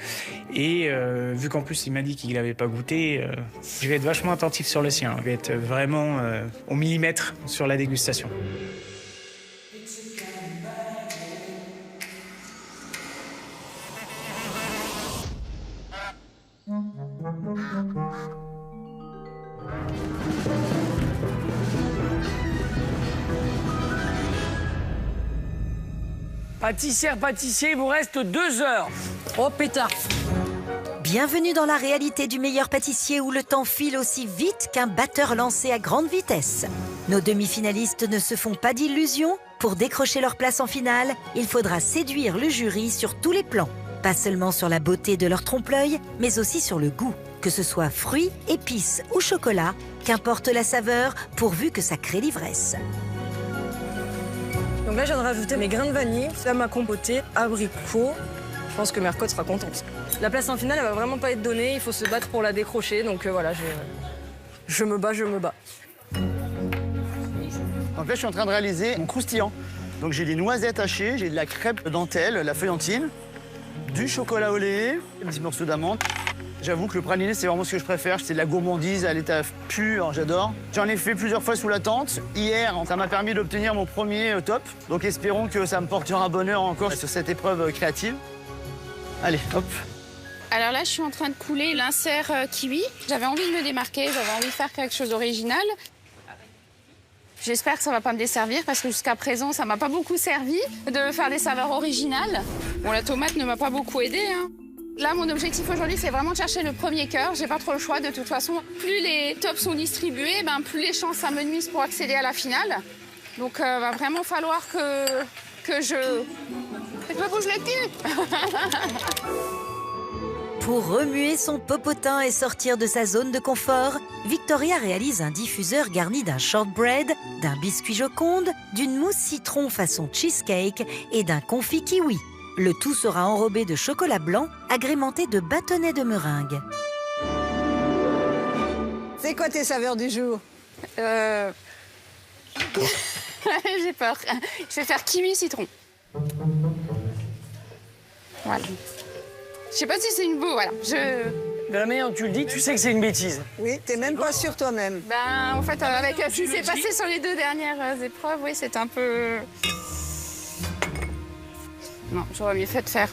Et vu qu'en plus il m'a dit qu'il n'avait pas goûté, je vais être vachement attentif sur le sien. Je vais être vraiment au millimètre sur la dégustation. Pâtissière, pâtissier, il vous reste 2 heures. Oh, pétard. Bienvenue dans la réalité du meilleur pâtissier où le temps file aussi vite qu'un batteur lancé à grande vitesse. Nos demi-finalistes ne se font pas d'illusions. Pour décrocher leur place en finale, il faudra séduire le jury sur tous les plans. Pas seulement sur la beauté de leur trompe-l'œil, mais aussi sur le goût. Que ce soit fruits, épices ou chocolat, qu'importe la saveur, pourvu que ça crée l'ivresse. Donc là, je viens de rajouter mes grains de vanille, ça m'a compoté, abricot. Je pense que Mercotte sera contente. La place en finale, elle va vraiment pas être donnée, il faut se battre pour la décrocher. Donc voilà, je me bats. Donc là, je suis en train de réaliser mon croustillant. Donc j'ai des noisettes hachées, j'ai de la crêpe dentelle, la feuillantine, du chocolat au lait, un petit morceau d'amande. J'avoue que le praliné, c'est vraiment ce que je préfère. C'est de la gourmandise à l'état pur, j'adore. J'en ai fait plusieurs fois sous la tente. Hier, ça m'a permis d'obtenir mon premier top. Donc espérons que ça me portera bonheur encore sur cette épreuve créative. Allez, hop. Alors là, je suis en train de couler l'insert kiwi. J'avais envie de me démarquer, j'avais envie de faire quelque chose d'original. J'espère que ça va pas me desservir parce que jusqu'à présent, ça m'a pas beaucoup servi de faire des saveurs originales. Bon, la tomate ne m'a pas beaucoup aidée, hein. Là, mon objectif aujourd'hui, c'est vraiment de chercher le premier cœur. J'ai pas trop le choix. De toute façon, plus les tops sont distribués, plus les chances ça me nuise pour accéder à la finale. Donc, va vraiment falloir que je me bouge le cul. Pour remuer son popotin et sortir de sa zone de confort, Victoria réalise un diffuseur garni d'un shortbread, d'un biscuit Joconde, d'une mousse citron façon cheesecake et d'un confit kiwi. Le tout sera enrobé de chocolat blanc, agrémenté de bâtonnets de meringue. C'est quoi tes saveurs du jour? J'ai peur. Je vais faire kiwi citron. Voilà. Je sais pas si c'est une beau, voilà. De la manière dont tu le dis, tu sais que c'est une bêtise. Oui, t'es même pas sûr toi-même. En fait, avec ce qui s'est passé sur les 2 dernières épreuves, oui, c'est un peu... Non, j'aurais mieux fait de faire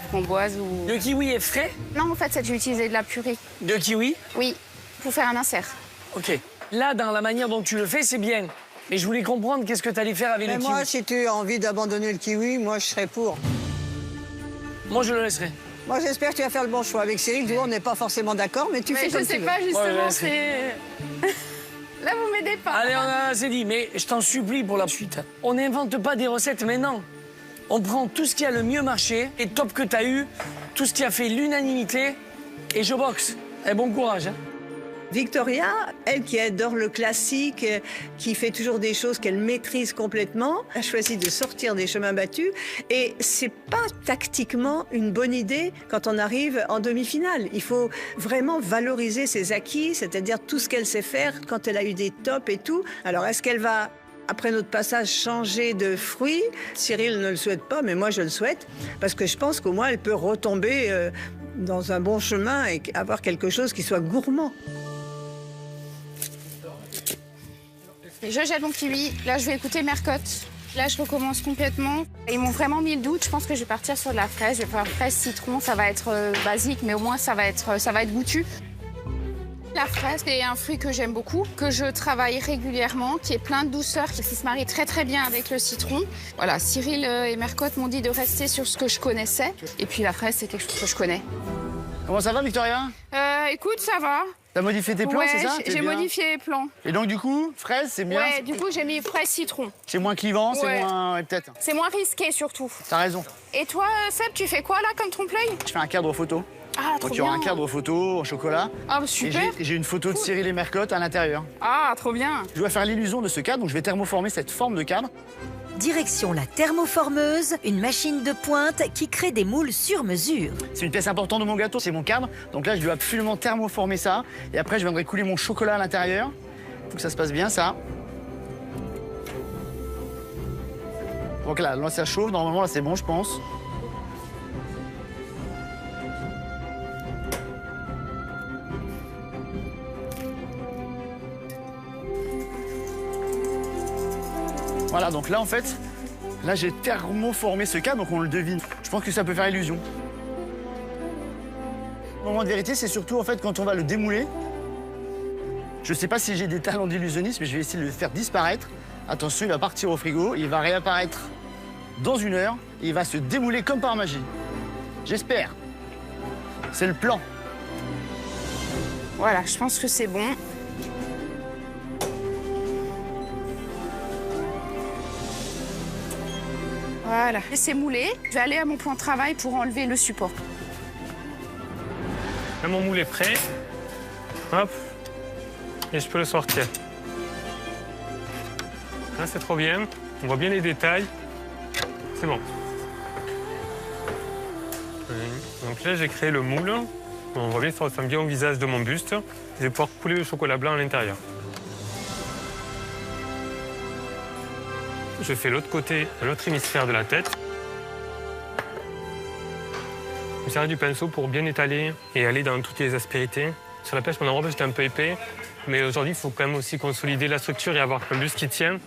framboise ou... Le kiwi est frais? Non, en fait, j'ai utilisé de la purée. De kiwi? Oui, pour faire un insert. Ok. Là, dans la manière dont tu le fais, c'est bien. Mais je voulais comprendre qu'est-ce que tu allais faire avec le kiwi. Moi, si tu as envie d'abandonner le kiwi, moi, je serais pour. Moi, je le laisserai. Moi, j'espère que tu vas faire le bon choix. Avec Cyril, on n'est pas forcément d'accord, mais tu fais comme tu veux. Je sais pas, justement, Ouais, c'est... Là, vous m'aidez pas. Allez, c'est dit, mais je t'en supplie pour la suite. On n'invente pas des recettes maintenant. On prend tout ce qui a le mieux marché, les tops que tu as eu, tout ce qui a fait l'unanimité, et je boxe. Et bon courage. Hein. Victoria, elle qui adore le classique, qui fait toujours des choses qu'elle maîtrise complètement, a choisi de sortir des chemins battus. Et c'est pas tactiquement une bonne idée quand on arrive en demi-finale. Il faut vraiment valoriser ses acquis, c'est-à-dire tout ce qu'elle sait faire quand elle a eu des tops et tout. Alors, est-ce qu'elle va, après notre passage, changer de fruit? Cyril ne le souhaite pas, mais moi, je le souhaite, parce que je pense qu'au moins, elle peut retomber dans un bon chemin et avoir quelque chose qui soit gourmand. Je jette mon kiwi. Là, je vais écouter Mercotte. Là, je recommence complètement. Ils m'ont vraiment mis le doute. Je pense que je vais partir sur de la fraise. Je vais faire fraise, citron. Ça va être basique, mais au moins, ça va être goûtu. La fraise, c'est un fruit que j'aime beaucoup, que je travaille régulièrement, qui est plein de douceur, qui se marie très très bien avec le citron. Voilà, Cyril et Mercotte m'ont dit de rester sur ce que je connaissais. Et puis la fraise, c'est quelque chose que je connais. Comment ça va, Victoria? Écoute, ça va. T'as modifié tes plans, ouais, c'est ça? J'ai modifié les plans. Et donc, du coup, fraise, c'est bien? Ouais, du coup, j'ai mis fraise citron. C'est moins clivant, c'est moins... Ouais, peut-être. C'est moins risqué, surtout. T'as raison. Et toi, Seb, tu fais quoi, là, comme trompe-l'œil? Je fais un cadre photo. Ah, trop donc, il y bien. aura un cadre photo en chocolat. Ah, super. Et j'ai une photo de Cyril et Mercotte à l'intérieur. Ah, trop bien. Je dois faire l'illusion de ce cadre, donc je vais thermoformer cette forme de cadre. Direction la thermoformeuse, une machine de pointe qui crée des moules sur mesure. C'est une pièce importante de mon gâteau, c'est mon cadre. Donc là, je dois absolument thermoformer ça. Et après, je viendrai couler mon chocolat à l'intérieur. Faut que ça se passe bien, ça. Donc là ça chauffe. Normalement, là, c'est bon, je pense. Voilà, donc là, en fait, là, j'ai thermoformé ce cadre, donc on le devine. Je pense que ça peut faire illusion. Le moment de vérité, c'est surtout, en fait, quand on va le démouler. Je sais pas si j'ai des talents d'illusionniste, mais je vais essayer de le faire disparaître. Attention, il va partir au frigo, il va réapparaître dans 1 heure. il va se démouler comme par magie. J'espère. C'est le plan. Voilà, je pense que c'est bon. Voilà, et c'est moulé. Je vais aller à mon point de travail pour enlever le support. Là, mon moule est prêt. Hop. Et je peux le sortir. Là, c'est trop bien. On voit bien les détails. C'est bon. Donc là, j'ai créé le moule. On voit bien que ça ressemble bien au visage de mon buste. Je vais pouvoir couler le chocolat blanc à l'intérieur. Je fais l'autre côté, l'autre hémisphère de la tête. Je me sers du pinceau pour bien étaler et aller dans toutes les aspérités. Sur la pêche, mon enrobe, j'étais un peu épais. Mais aujourd'hui, il faut quand même aussi consolider la structure et avoir un buste qui tient.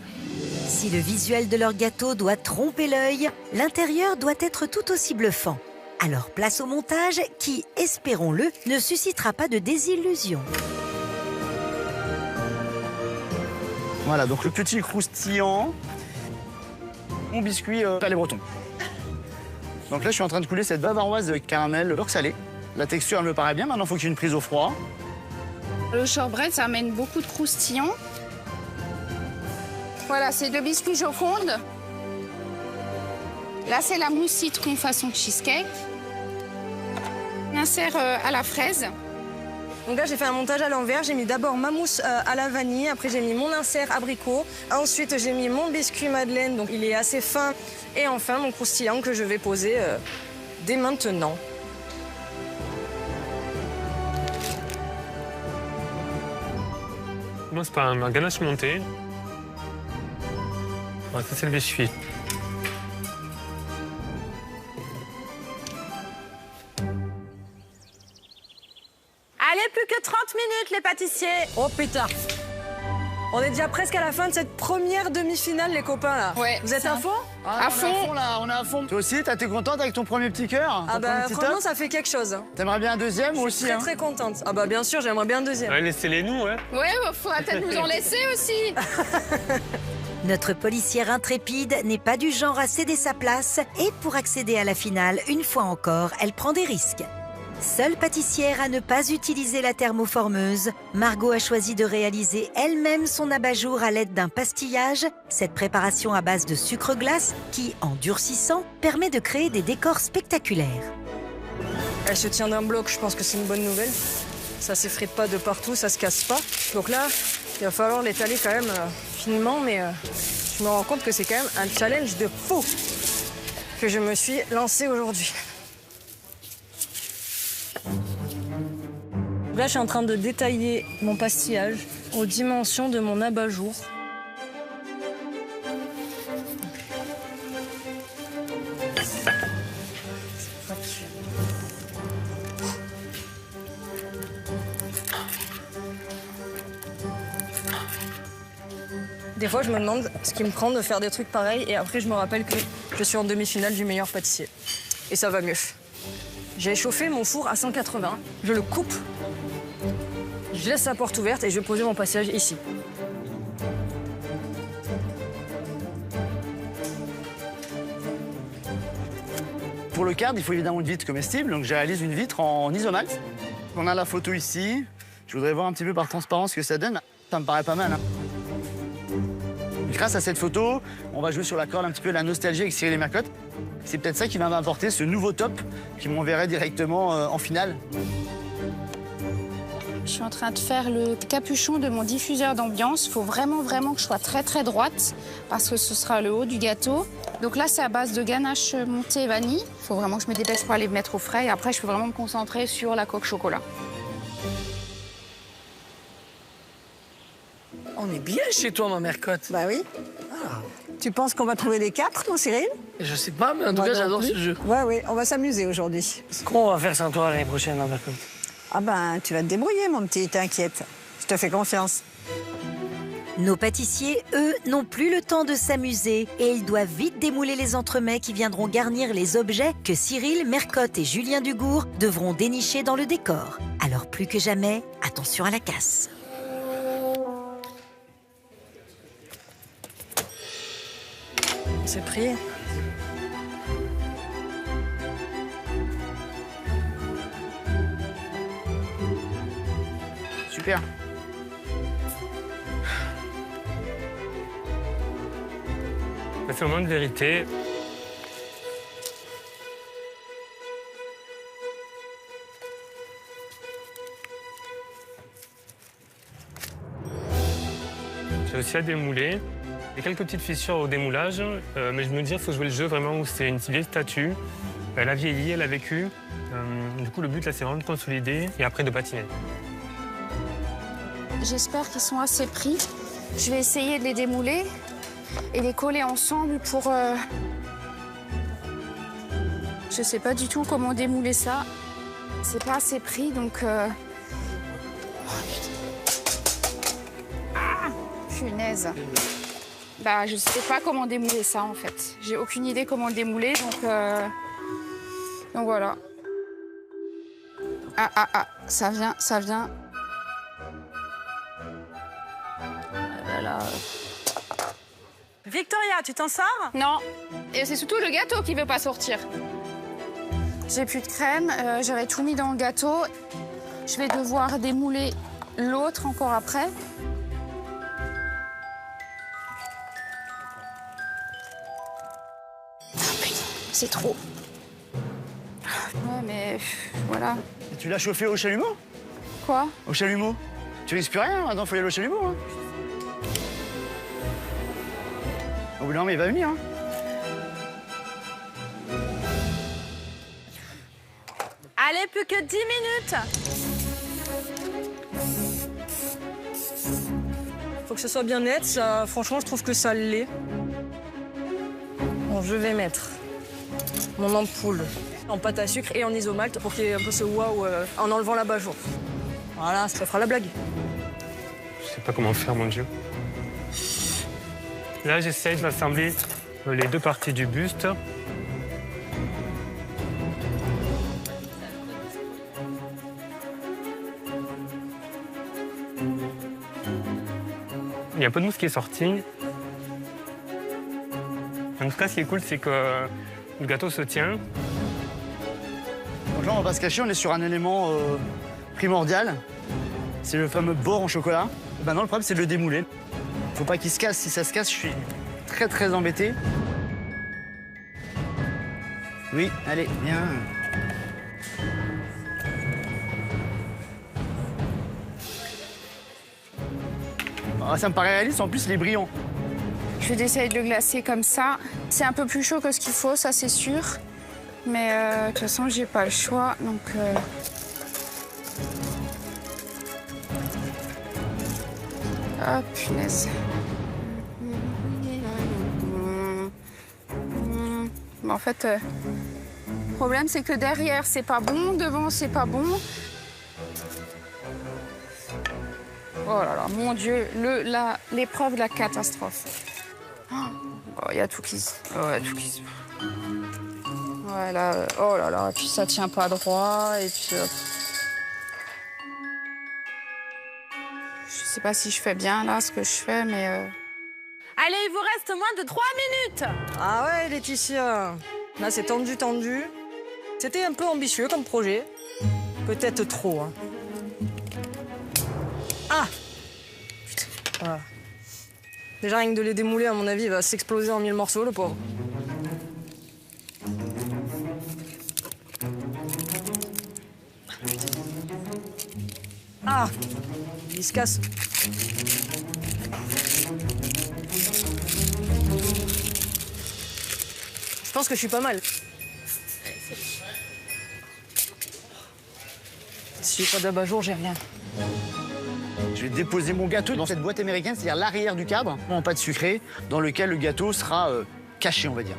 Si le visuel de leur gâteau doit tromper l'œil, l'intérieur doit être tout aussi bluffant. Alors place au montage qui, espérons-le, ne suscitera pas de désillusion. Voilà, donc le petit croustillant. Mon biscuit palais breton. Donc là, je suis en train de couler cette bavaroise de caramel beurre salé. La texture, elle me paraît bien. Maintenant, il faut qu'il y ait une prise au froid. Le shortbread, ça amène beaucoup de croustillant. Voilà, c'est le biscuit Joconde. Là, c'est la mousse citron façon cheesecake. Insert à la fraise. Donc là, j'ai fait un montage à l'envers. J'ai mis d'abord ma mousse à la vanille. Après, j'ai mis mon insert abricot. Ensuite, j'ai mis mon biscuit madeleine. Donc, il est assez fin. Et enfin, mon croustillant que je vais poser dès maintenant. Je commence par un ganache monté. Voilà, ça, c'est le biscuit. Allez, plus que 30 minutes, les pâtissiers. Oh putain! On est déjà presque à la fin de cette première demi-finale, les copains, là. Ouais, Vous êtes ça. à fond? À fond. On est à fond, là, on est à fond. Toi aussi, t'es contente avec ton premier petit cœur? Ah ton bah premier petit franchement, top? ça fait quelque chose. T'aimerais bien un deuxième ou aussi Très très contente. Ah bah bien sûr, j'aimerais bien un deuxième. Ouais, laissez-les nous, ouais. Ouais, faudra peut-être nous en laisser aussi. Notre policière intrépide n'est pas du genre à céder sa place et pour accéder à la finale, une fois encore, elle prend des risques. Seule pâtissière à ne pas utiliser la thermoformeuse, Margot a choisi de réaliser elle-même son abat-jour à l'aide d'un pastillage, cette préparation à base de sucre glace qui, en durcissant, permet de créer des décors spectaculaires. Elle se tient d'un bloc, je pense que c'est une bonne nouvelle. Ça s'effrite pas de partout, ça se casse pas. Donc là, il va falloir l'étaler quand même finement, mais je me rends compte que c'est quand même un challenge de fou que je me suis lancé aujourd'hui. Là, je suis en train de détailler mon pastillage aux dimensions de mon abat-jour. Des fois, je me demande ce qui me prend de faire des trucs pareils et après, je me rappelle que je suis en demi-finale du meilleur pâtissier. Et ça va mieux. J'ai chauffé mon four à 180, je le coupe, je laisse la porte ouverte et je vais poser mon pastillage ici. Pour le cadre, il faut évidemment une vitre comestible, donc je réalise une vitre en isomalt. On a la photo ici. Je voudrais voir un petit peu par transparence ce que ça donne. Ça me paraît pas mal. Hein. Grâce à cette photo, on va jouer sur la corde un petit peu la nostalgie avec Cyril et Mercotte. C'est peut-être ça qui va m'apporter ce nouveau top qui m'enverrait directement en finale. Je suis en train de faire le capuchon de mon diffuseur d'ambiance. Il faut vraiment que je sois très droite parce que ce sera le haut du gâteau. Donc là, c'est à base de ganache montée vanille. Il faut vraiment que je me dépêche pour aller me mettre au frais. Et après, je peux vraiment me concentrer sur la coque chocolat. On est bien chez toi, ma Mercotte. Bah oui. Tu penses qu'on va trouver les 4, mon Cyril? Je sais pas, mais en tout Moi cas, non j'adore plus. ce jeu. Ouais, on va s'amuser aujourd'hui. Comment on va faire sans toi l'année prochaine, ma Mercotte? Ah ben, tu vas te débrouiller, mon petit, t'inquiète. Je te fais confiance. Nos pâtissiers, eux, n'ont plus le temps de s'amuser et ils doivent vite démouler les entremets qui viendront garnir les objets que Cyril, Mercotte et Julien Dugour devront dénicher dans le décor. Alors plus que jamais, attention à la casse. C'est pris. super. C'est le moment de vérité. J'ai aussi à démouler. Il y a quelques petites fissures au démoulage, mais je me dis qu'il faut jouer le jeu vraiment où c'est une vieille statue. Elle a vieilli, elle a vécu. Du coup, le but là, c'est vraiment de consolider et après de patiner. J'espère qu'ils sont assez pris. Je vais essayer de les démouler et les coller ensemble pour... Je sais pas du tout comment démouler ça. C'est pas assez pris, donc... Oh, putain. Ah, punaise. Bah, je sais pas comment démouler ça, en fait. J'ai aucune idée comment le démouler, donc voilà. Ah, ça vient, ça vient. Voilà. Victoria, tu t'en sors? Non. Et c'est surtout le gâteau qui veut pas sortir. J'ai plus de crème, j'avais tout mis dans le gâteau. Je vais devoir démouler l'autre encore après. C'est trop. Ouais, mais voilà. Et tu l'as chauffé au chalumeau? Quoi? Au chalumeau? Tu risques plus rien, maintenant faut y aller au chalumeau. Hein. Au bout d'un moment, il va venir. Hein. Allez, plus que 10 minutes. Faut que ce soit bien net, ça, franchement, je trouve que ça l'est. Bon, je vais mettre mon ampoule en pâte à sucre et en isomalt pour qu'il y ait un peu ce waouh en enlevant la bâche. Voilà, ça fera la blague. Je sais pas comment faire, mon Dieu. Là, j'essaye d'assembler les deux parties du buste. Il y a un peu de mousse qui est sortie. En tout cas, ce qui est cool, c'est que le gâteau se tient. Donc là, on va pas se cacher, on est sur un élément primordial. C'est le fameux bord en chocolat. Et maintenant, le problème, c'est de le démouler. Faut pas qu'il se casse. Si ça se casse, je suis très, très embêté. Oui, allez, viens. Ah, ça me paraît réaliste, en plus, il est brillant. Je vais essayer de le glacer comme ça. C'est un peu plus chaud que ce qu'il faut, ça c'est sûr. Mais de toute façon, j'ai pas le choix, donc... Ah, punaise. En fait, le problème, c'est que derrière, c'est pas bon, devant, c'est pas bon. Oh là là, mon Dieu, l'épreuve de la catastrophe. Oh, il y a tout qui se... Oh, il y a tout qui se... Voilà, oh là là, et puis ça tient pas droit, et puis... Je sais pas si je fais bien, là, ce que je fais, mais... Allez, il vous reste moins de 3 minutes. Ah ouais, Laetitia. Là, c'est tendu, tendu. C'était un peu ambitieux comme projet. Peut-être trop, hein. Ah! Putain, voilà. Déjà, rien que de les démouler, à mon avis, il va s'exploser en 1000 morceaux, le pauvre. Ah! Il se casse. Je pense que je suis pas mal. Si j'ai pas d'abat-jour, j'ai rien. Je vais déposer mon gâteau dans cette boîte américaine, c'est-à-dire l'arrière du cadre, en pâte sucrée, dans lequel le gâteau sera caché, on va dire.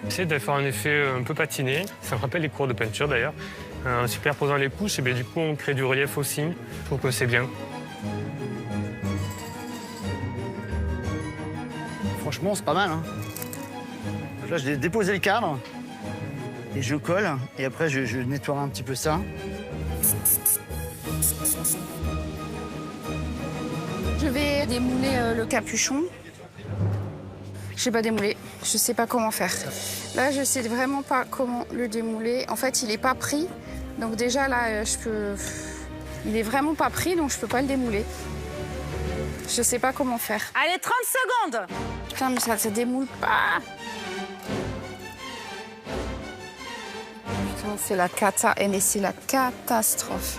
J'essaie de faire un effet un peu patiné. Ça me rappelle les cours de peinture, d'ailleurs. En superposant les couches, et bien, du coup, on crée du relief aussi. Je trouve que c'est bien. Franchement, c'est pas mal. Hein. Donc là, je vais déposer le cadre et je colle. Et après, je nettoie un petit peu ça. Je vais démouler le capuchon. Je sais pas démouler. Je sais pas comment faire. Là, je sais vraiment pas comment le démouler. En fait, il est pas pris. Donc déjà là, il est vraiment pas pris, donc je peux pas le démouler. Je sais pas comment faire. Allez, 30 secondes. Putain, mais ça se démoule pas. Putain, c'est la cata, mais c'est la catastrophe.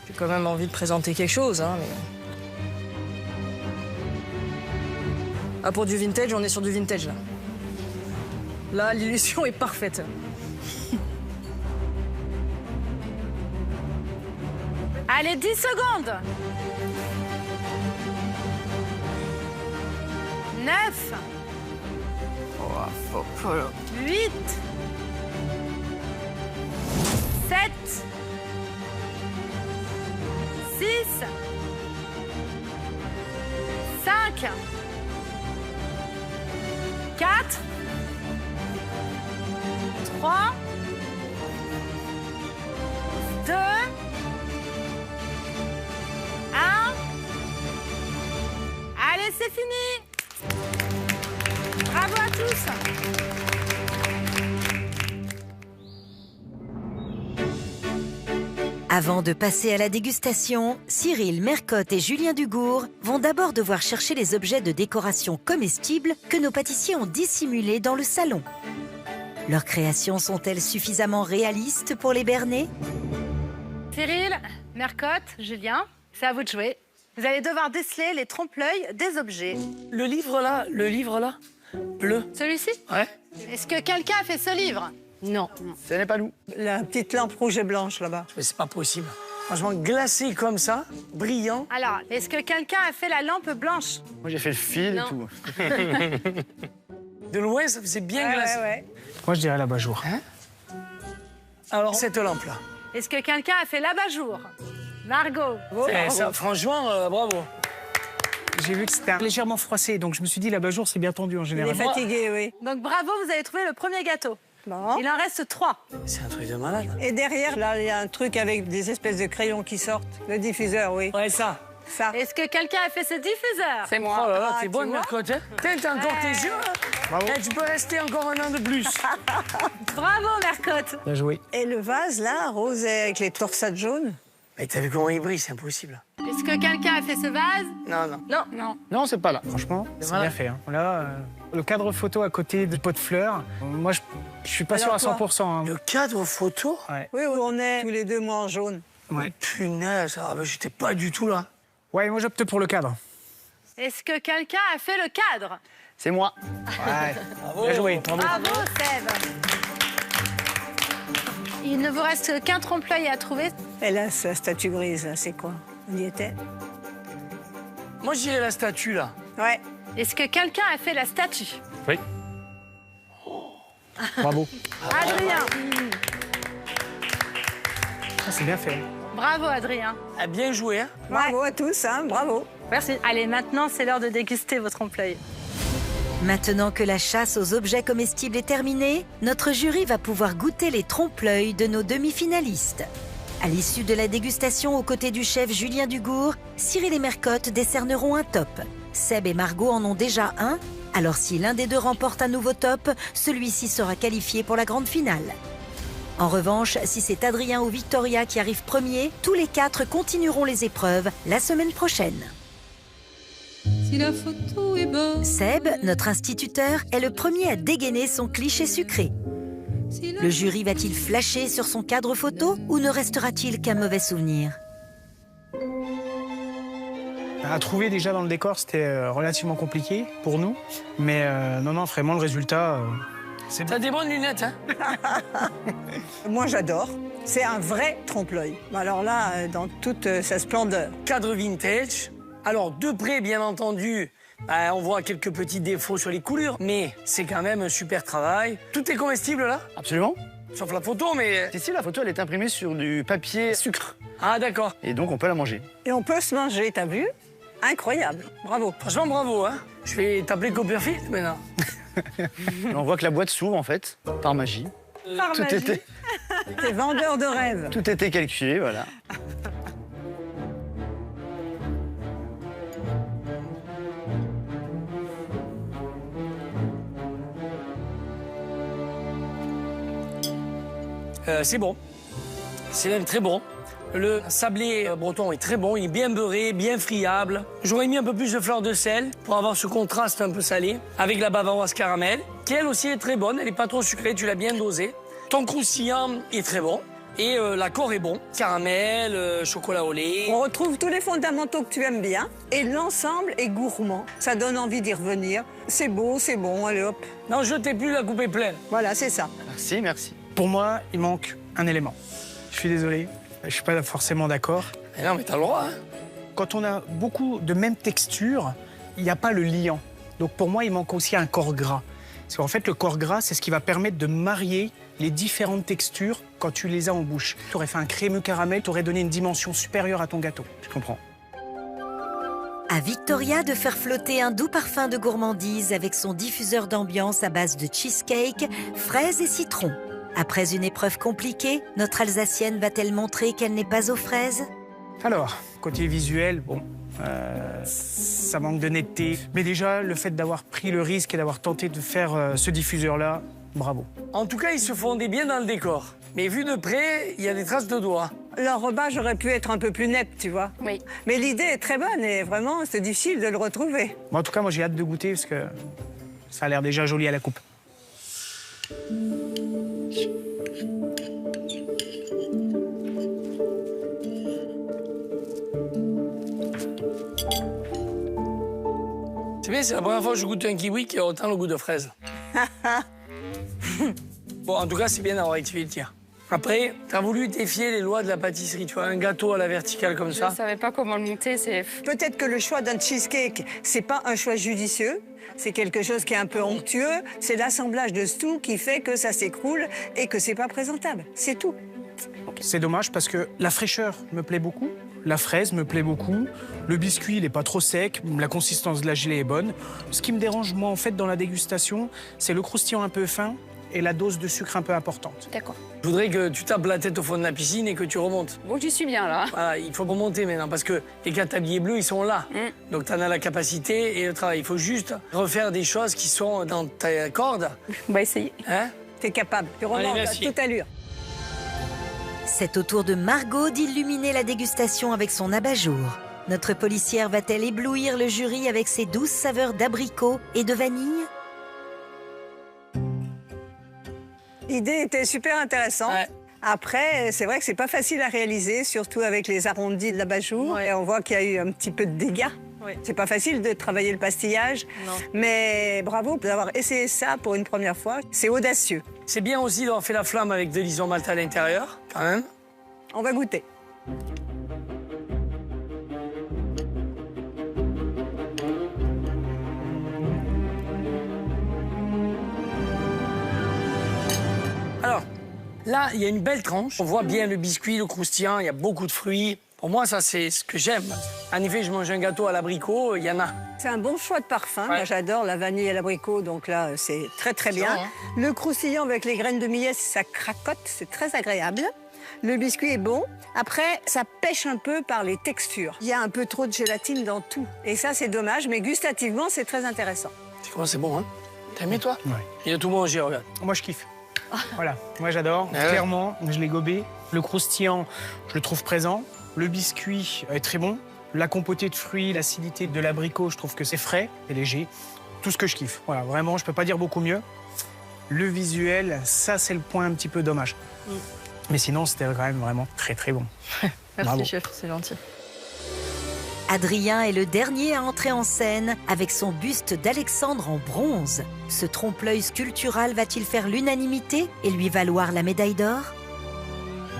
J'ai quand même envie de présenter quelque chose, hein, mais... Ah, pour du vintage, on est sur du vintage, là. Là, l'illusion est parfaite. Allez, 10 secondes. 9. 8. 7. 6. 5. 4. 3. 2. 1. Allez, c'est fini. Bravo à tous. Avant de passer à la dégustation, Cyril, Mercotte et Julien Dugour vont d'abord devoir chercher les objets de décoration comestibles que nos pâtissiers ont dissimulés dans le salon. Leurs créations sont-elles suffisamment réalistes pour les berner? Cyril, Mercotte, Julien, c'est à vous de jouer. Vous allez devoir déceler les trompe-l'œil des objets. Le livre là, bleu. Celui-ci? Ouais. Est-ce que quelqu'un a fait ce livre? Non. Ce n'est pas nous. La petite lampe rouge et blanche là-bas. Mais c'est pas possible. Franchement, glacé comme ça, brillant. Alors, est-ce que quelqu'un a fait la lampe blanche? Moi, j'ai fait le fil Non. et tout. De loin, ça faisait bien glacé. Ouais. Moi, je dirais l'abat-jour. Alors, cette lampe-là. Est-ce que quelqu'un a fait l'abat-jour? Margot. Ça, franchement, bravo. J'ai vu que c'était légèrement froissé, donc je me suis dit l'abat-jour, c'est bien tendu en Il général. est fatigué, oui. Donc bravo, vous avez trouvé le premier gâteau. Bon. Il en reste 3. C'est un truc de malade. Et derrière, là, il y a un truc avec des espèces de crayons qui sortent. Le diffuseur, oui. Ouais, ça. Ça. Est-ce que quelqu'un a fait ce diffuseur? C'est moi. Oh là là, Ah, t'es tu bonne, vois. Mercotte. Hein? T'as encore tes yeux, là. Bravo. Eh, tu peux rester encore un an de plus. Bravo, Mercotte. Bien joué. Et le vase, là, rose avec les torsades jaunes. Mais t'as vu comment il brille, c'est impossible. Est-ce que quelqu'un a fait ce vase? Non, non. Non. Non. Non, c'est pas là. Franchement, c'est Voilà. bien fait. Hein. Là, le cadre photo à côté du pot de fleurs, moi, je suis pas Alors, sûr à toi 100%. Hein. Le cadre photo. Oui, où on est tous les deux, moi en jaune. Ouais. Punaise, j'étais pas du tout là. Ouais, moi, j'opte pour le cadre. Est-ce que quelqu'un a fait le cadre? C'est moi. Ouais. Bien joué. Bravo. Bravo, Seb. Il ne vous reste qu'un trompe-l'œil à trouver. Et là, sa statue grise, là, c'est quoi? On y était? Moi, je dirais la statue là. Ouais. Est-ce que quelqu'un a fait la statue? Oui. Bravo. Adrien. Ah, c'est bien fait. Bravo, Adrien. Ah, bien joué, hein. Bravo à tous, hein, bravo. Merci. Allez, maintenant, c'est l'heure de déguster votre trompe-l'œil. Maintenant que la chasse aux objets comestibles est terminée, notre jury va pouvoir goûter les trompe-l'œil de nos demi-finalistes. À l'issue de la dégustation aux côtés du chef Julien Dugour, Cyril et Mercotte décerneront un top. Seb et Margot en ont déjà un, alors si l'un des deux remporte un nouveau top, celui-ci sera qualifié pour la grande finale. En revanche, si c'est Adrien ou Victoria qui arrivent premiers, tous les 4 continueront les épreuves la semaine prochaine. Si la photo est bonne, Seb, notre instituteur, est le premier à dégainer son cliché sucré. si la Le jury va-t-il flasher sur son cadre photo ou ne restera-t-il qu'un mauvais souvenir? À trouver déjà dans le décor, c'était relativement compliqué pour nous. Mais non, vraiment, le résultat, c'est T'as des bonnes lunettes, hein. Moi, j'adore. C'est un vrai trompe-l'œil. Alors là, dans toute sa splendeur. Cadre vintage. Alors, de près, bien entendu, on voit quelques petits défauts sur les coulures, mais c'est quand même un super travail. Tout est comestible, là, Absolument. sauf la photo, mais... Ici, la photo, elle est imprimée sur du papier sucre. Ah, d'accord. Et donc, on peut la manger. Et on peut se manger, t'as vu? Incroyable. Bravo. Franchement, bravo, hein. Je vais t'appeler Copperfield, maintenant. On voit que la boîte s'ouvre, en fait, par magie. Par Tout magie. était, T'es vendeur de rêves. tout était calculé, voilà. C'est bon. C'est même très bon. Le sablé breton est très bon, il est bien beurré, bien friable. J'aurais mis un peu plus de fleur de sel pour avoir ce contraste un peu salé avec la bavaroise caramel, qui elle aussi est très bonne, elle n'est pas trop sucrée, tu l'as bien dosée. Ton croustillant est très bon et l'accord est bon. Caramel, chocolat au lait. On retrouve tous les fondamentaux que tu aimes bien et l'ensemble est gourmand. Ça donne envie d'y revenir. C'est beau, c'est bon, allez hop. Non, jetez plus, la coupe est pleine. Voilà, c'est ça. Merci, merci. Pour moi, il manque un élément. Je suis désolé, je suis pas forcément d'accord. Mais non, mais t'as le droit, hein. Quand on a beaucoup de même texture, il n'y a pas le liant. Donc pour moi, il manque aussi un corps gras. Parce qu'en fait, le corps gras, c'est ce qui va permettre de marier les différentes textures quand tu les as en bouche. Tu aurais fait un crémeux caramel, tu aurais donné une dimension supérieure à ton gâteau. Je comprends. À Victoria de faire flotter un doux parfum de gourmandise avec son diffuseur d'ambiance à base de cheesecake, fraises et citron. Après une épreuve compliquée, notre Alsacienne va-t-elle montrer qu'elle n'est pas aux fraises? Alors, côté visuel, bon, ça manque de netteté. Mais déjà, le fait d'avoir pris le risque et d'avoir tenté de faire ce diffuseur-là, bravo. En tout cas, ils se fondaient bien dans le décor. Mais vu de près, il y a des traces de doigts. L'enrobage aurait pu être un peu plus net, tu vois. Oui. Mais l'idée est très bonne et vraiment, c'est difficile de le retrouver. Bon, en tout cas, moi, j'ai hâte de goûter parce que ça a l'air déjà joli à la coupe. C'est bien, c'est la première fois que je goûte un kiwi qui a autant le goût de fraise. Bon, en tout cas, c'est bien d'avoir rectifié le tir. Après, t'as voulu défier les lois de la pâtisserie, tu vois, un gâteau à la verticale comme ça. Je savais pas comment le monter, c'est... Peut-être que le choix d'un cheesecake, c'est pas un choix judicieux. C'est quelque chose qui est un peu onctueux. C'est l'assemblage de tout qui fait que ça s'écroule et que c'est pas présentable. C'est tout. C'est dommage parce que la fraîcheur me plaît beaucoup. La fraise me plaît beaucoup. Le biscuit, il n'est pas trop sec. La consistance de la gelée est bonne. Ce qui me dérange, moi, en fait, dans la dégustation, c'est le croustillant un peu fin et la dose de sucre un peu importante. D'accord. Je voudrais que tu tapes la tête au fond de la piscine et que tu remontes. Bon, j'y suis bien, là. Voilà, il faut remonter maintenant parce que les quatre tabliers bleus, ils sont là. Donc, tu en as la capacité et le travail. Il faut juste refaire des choses qui sont dans ta corde. On va essayer. Hein? T'es capable. Tu remontes à toute allure. C'est au tour de Margot d'illuminer la dégustation avec son abat-jour. Notre policière va-t-elle éblouir le jury avec ses douces saveurs d'abricot et de vanille? L'idée était super intéressante. Ouais. Après, c'est vrai que c'est pas facile à réaliser, surtout avec les arrondis de l'abat-jour. Ouais. Et on voit qu'il y a eu un petit peu de dégâts. Ouais. C'est pas facile de travailler le pastillage. Non. Mais bravo d'avoir essayé ça pour une première fois. C'est audacieux. C'est bien aussi d'avoir fait la flamme avec de l'ison malt à l'intérieur, quand même. On va goûter. Alors, là, il y a une belle tranche. On voit bien le biscuit, le croustillant, il y a beaucoup de fruits. Pour moi, ça, c'est ce que j'aime. En effet, je mange un gâteau à l'abricot, il y en a. C'est un bon choix de parfum. Ouais. Moi, j'adore la vanille et l'abricot, donc là, c'est très, très bien. Ça, hein. Le croustillant avec les graines de millet, ça cracote, c'est très agréable. Le biscuit est bon. Après, ça pêche un peu par les textures. Il y a un peu trop de gélatine dans tout. Et ça, c'est dommage, mais gustativement, c'est très intéressant. C'est quoi, c'est bon, hein? T'as aimé, toi? Ouais. Il a tout mangé, regarde. Moi, je kiffe. Voilà, moi, j'adore. Ah ouais. Clairement, je l'ai gobé. Le croustillant, je le trouve présent. Le biscuit est très bon. La compotée de fruits, l'acidité de l'abricot, je trouve que c'est frais et léger. Tout ce que je kiffe. Voilà, vraiment, je peux pas dire beaucoup mieux. Le visuel, ça, c'est le point un petit peu dommage. Mais sinon, c'était quand même vraiment très, très bon. Bravo. Merci, chef, c'est gentil. Adrien est le dernier à entrer en scène avec son buste d'Alexandre en bronze. Ce trompe-l'œil sculptural va-t-il faire l'unanimité et lui valoir la médaille d'or?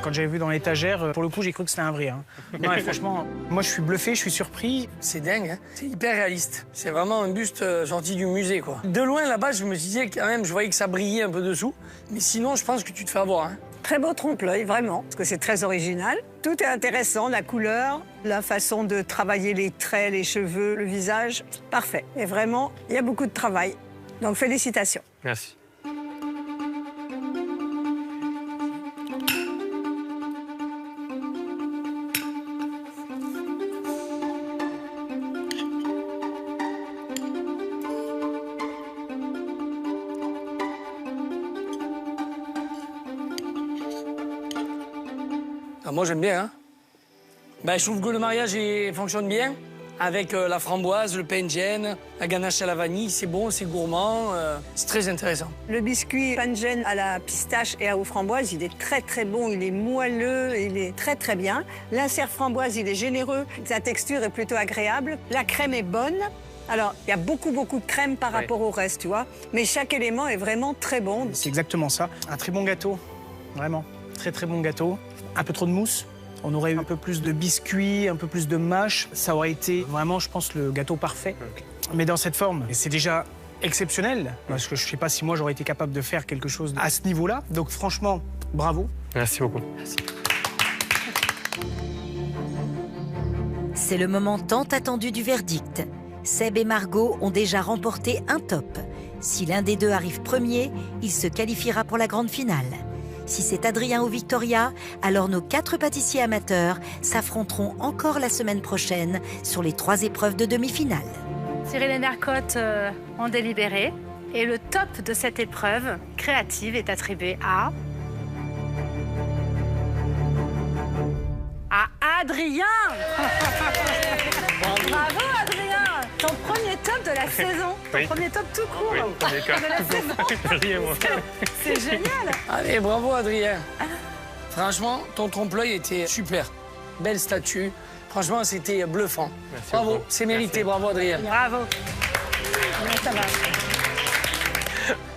Quand j'avais vu dans l'étagère, pour le coup, j'ai cru que c'était un vrai. Hein. Non, mais franchement, moi, je suis bluffé, je suis surpris. C'est dingue, hein? C'est hyper réaliste. C'est vraiment un buste sorti du musée, quoi. De loin, là-bas, je me disais quand même, je voyais que ça brillait un peu dessous. Mais sinon, je pense que tu te fais avoir, hein? Très beau trompe-l'œil, vraiment, parce que c'est très original. Tout est intéressant, la couleur, la façon de travailler les traits, les cheveux, le visage, parfait. Et vraiment, il y a beaucoup de travail. Donc, félicitations. Merci. Ah, moi, j'aime bien. Hein. Ben, je trouve que le mariage fonctionne bien. Avec la framboise, le pain de gêne, la ganache à la vanille, c'est bon, c'est gourmand, c'est très intéressant. Le biscuit pain de gêne à la pistache et aux framboises, il est très très bon, il est moelleux, il est très très bien. L'insert framboise, il est généreux, sa texture est plutôt agréable. La crème est bonne. Alors, il y a beaucoup de crème par rapport au reste, tu vois. Mais chaque élément est vraiment très bon. C'est exactement ça. Un très bon gâteau, vraiment. Très bon gâteau. Un peu trop de mousse. On aurait eu un peu plus de biscuits, un peu plus de mâche. Ça aurait été vraiment, je pense, le gâteau parfait. Mais dans cette forme, c'est déjà exceptionnel. Parce que je ne sais pas si moi, j'aurais été capable de faire quelque chose à ce niveau-là. Donc franchement, bravo. Merci beaucoup. Merci. C'est le moment tant attendu du verdict. Seb et Margot ont déjà remporté un top. Si l'un des deux arrive premier, il se qualifiera pour la grande finale. Si c'est Adrien ou Victoria, alors nos 4 pâtissiers amateurs s'affronteront encore la semaine prochaine sur les 3 épreuves de demi-finale. Cyril et Mercotte ont délibéré et le top de cette épreuve créative est attribué à Adrien. Bravo Adrien. Ton premier top de la saison. Ton premier top tout court. Oui, de la saison. Rien, moi. C'est génial. Allez, bravo Adrien. Franchement, ton trompe-l'œil était super. Belle statue. Franchement, c'était bluffant. Merci Bravo, beaucoup. c'est mérité. Merci. Bravo Adrien. Bravo. Ça va.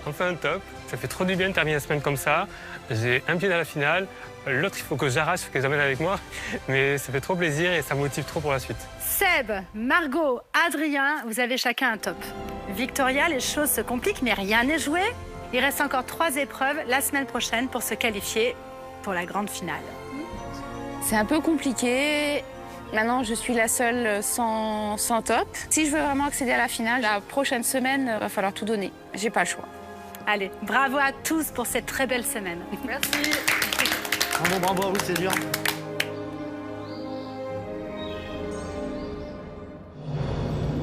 Enfin un top. Ça fait trop du bien de terminer la semaine comme ça. J'ai un pied dans la finale. L'autre, il faut que j'arrache, il faut qu'ils amènent avec moi. Mais ça fait trop plaisir et ça motive trop pour la suite. Seb, Margot, Adrien, vous avez chacun un top. Victoria, les choses se compliquent, mais rien n'est joué. Il reste encore 3 épreuves la semaine prochaine pour se qualifier pour la grande finale. C'est un peu compliqué. Maintenant, je suis la seule sans top. Si je veux vraiment accéder à la finale, la prochaine semaine, il va falloir tout donner. J'ai pas le choix. Allez, bravo à tous pour cette très belle semaine. Merci. Bravo à vous, c'est dur.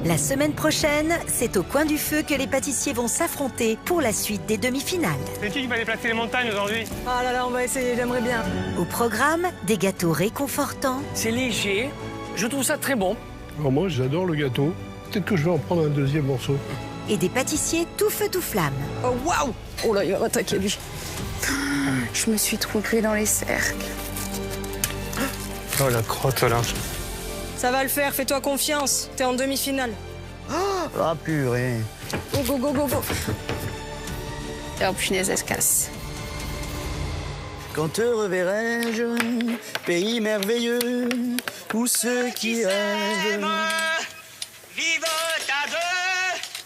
La semaine prochaine, c'est au coin du feu que les pâtissiers vont s'affronter pour la suite des demi-finales. C'est qui va déplacer les montagnes aujourd'hui? Ah là là, on va essayer, j'aimerais bien. Au programme, des gâteaux réconfortants, C'est léger. Je trouve ça très bon. Alors moi, j'adore le gâteau. Peut-être que je vais en prendre un deuxième morceau. et des pâtissiers tout feu tout flamme. Oh waouh! Oh là, il va attaquer lui. Je me suis trompée dans les cercles. Oh la crotte là. Ça va le faire, fais-toi confiance. T'es en demi-finale. Ah purée. Go, go, go, go, go. Oh punaise, elle se casse. Quand te reverrai-je, pays merveilleux, où ceux qui rêvent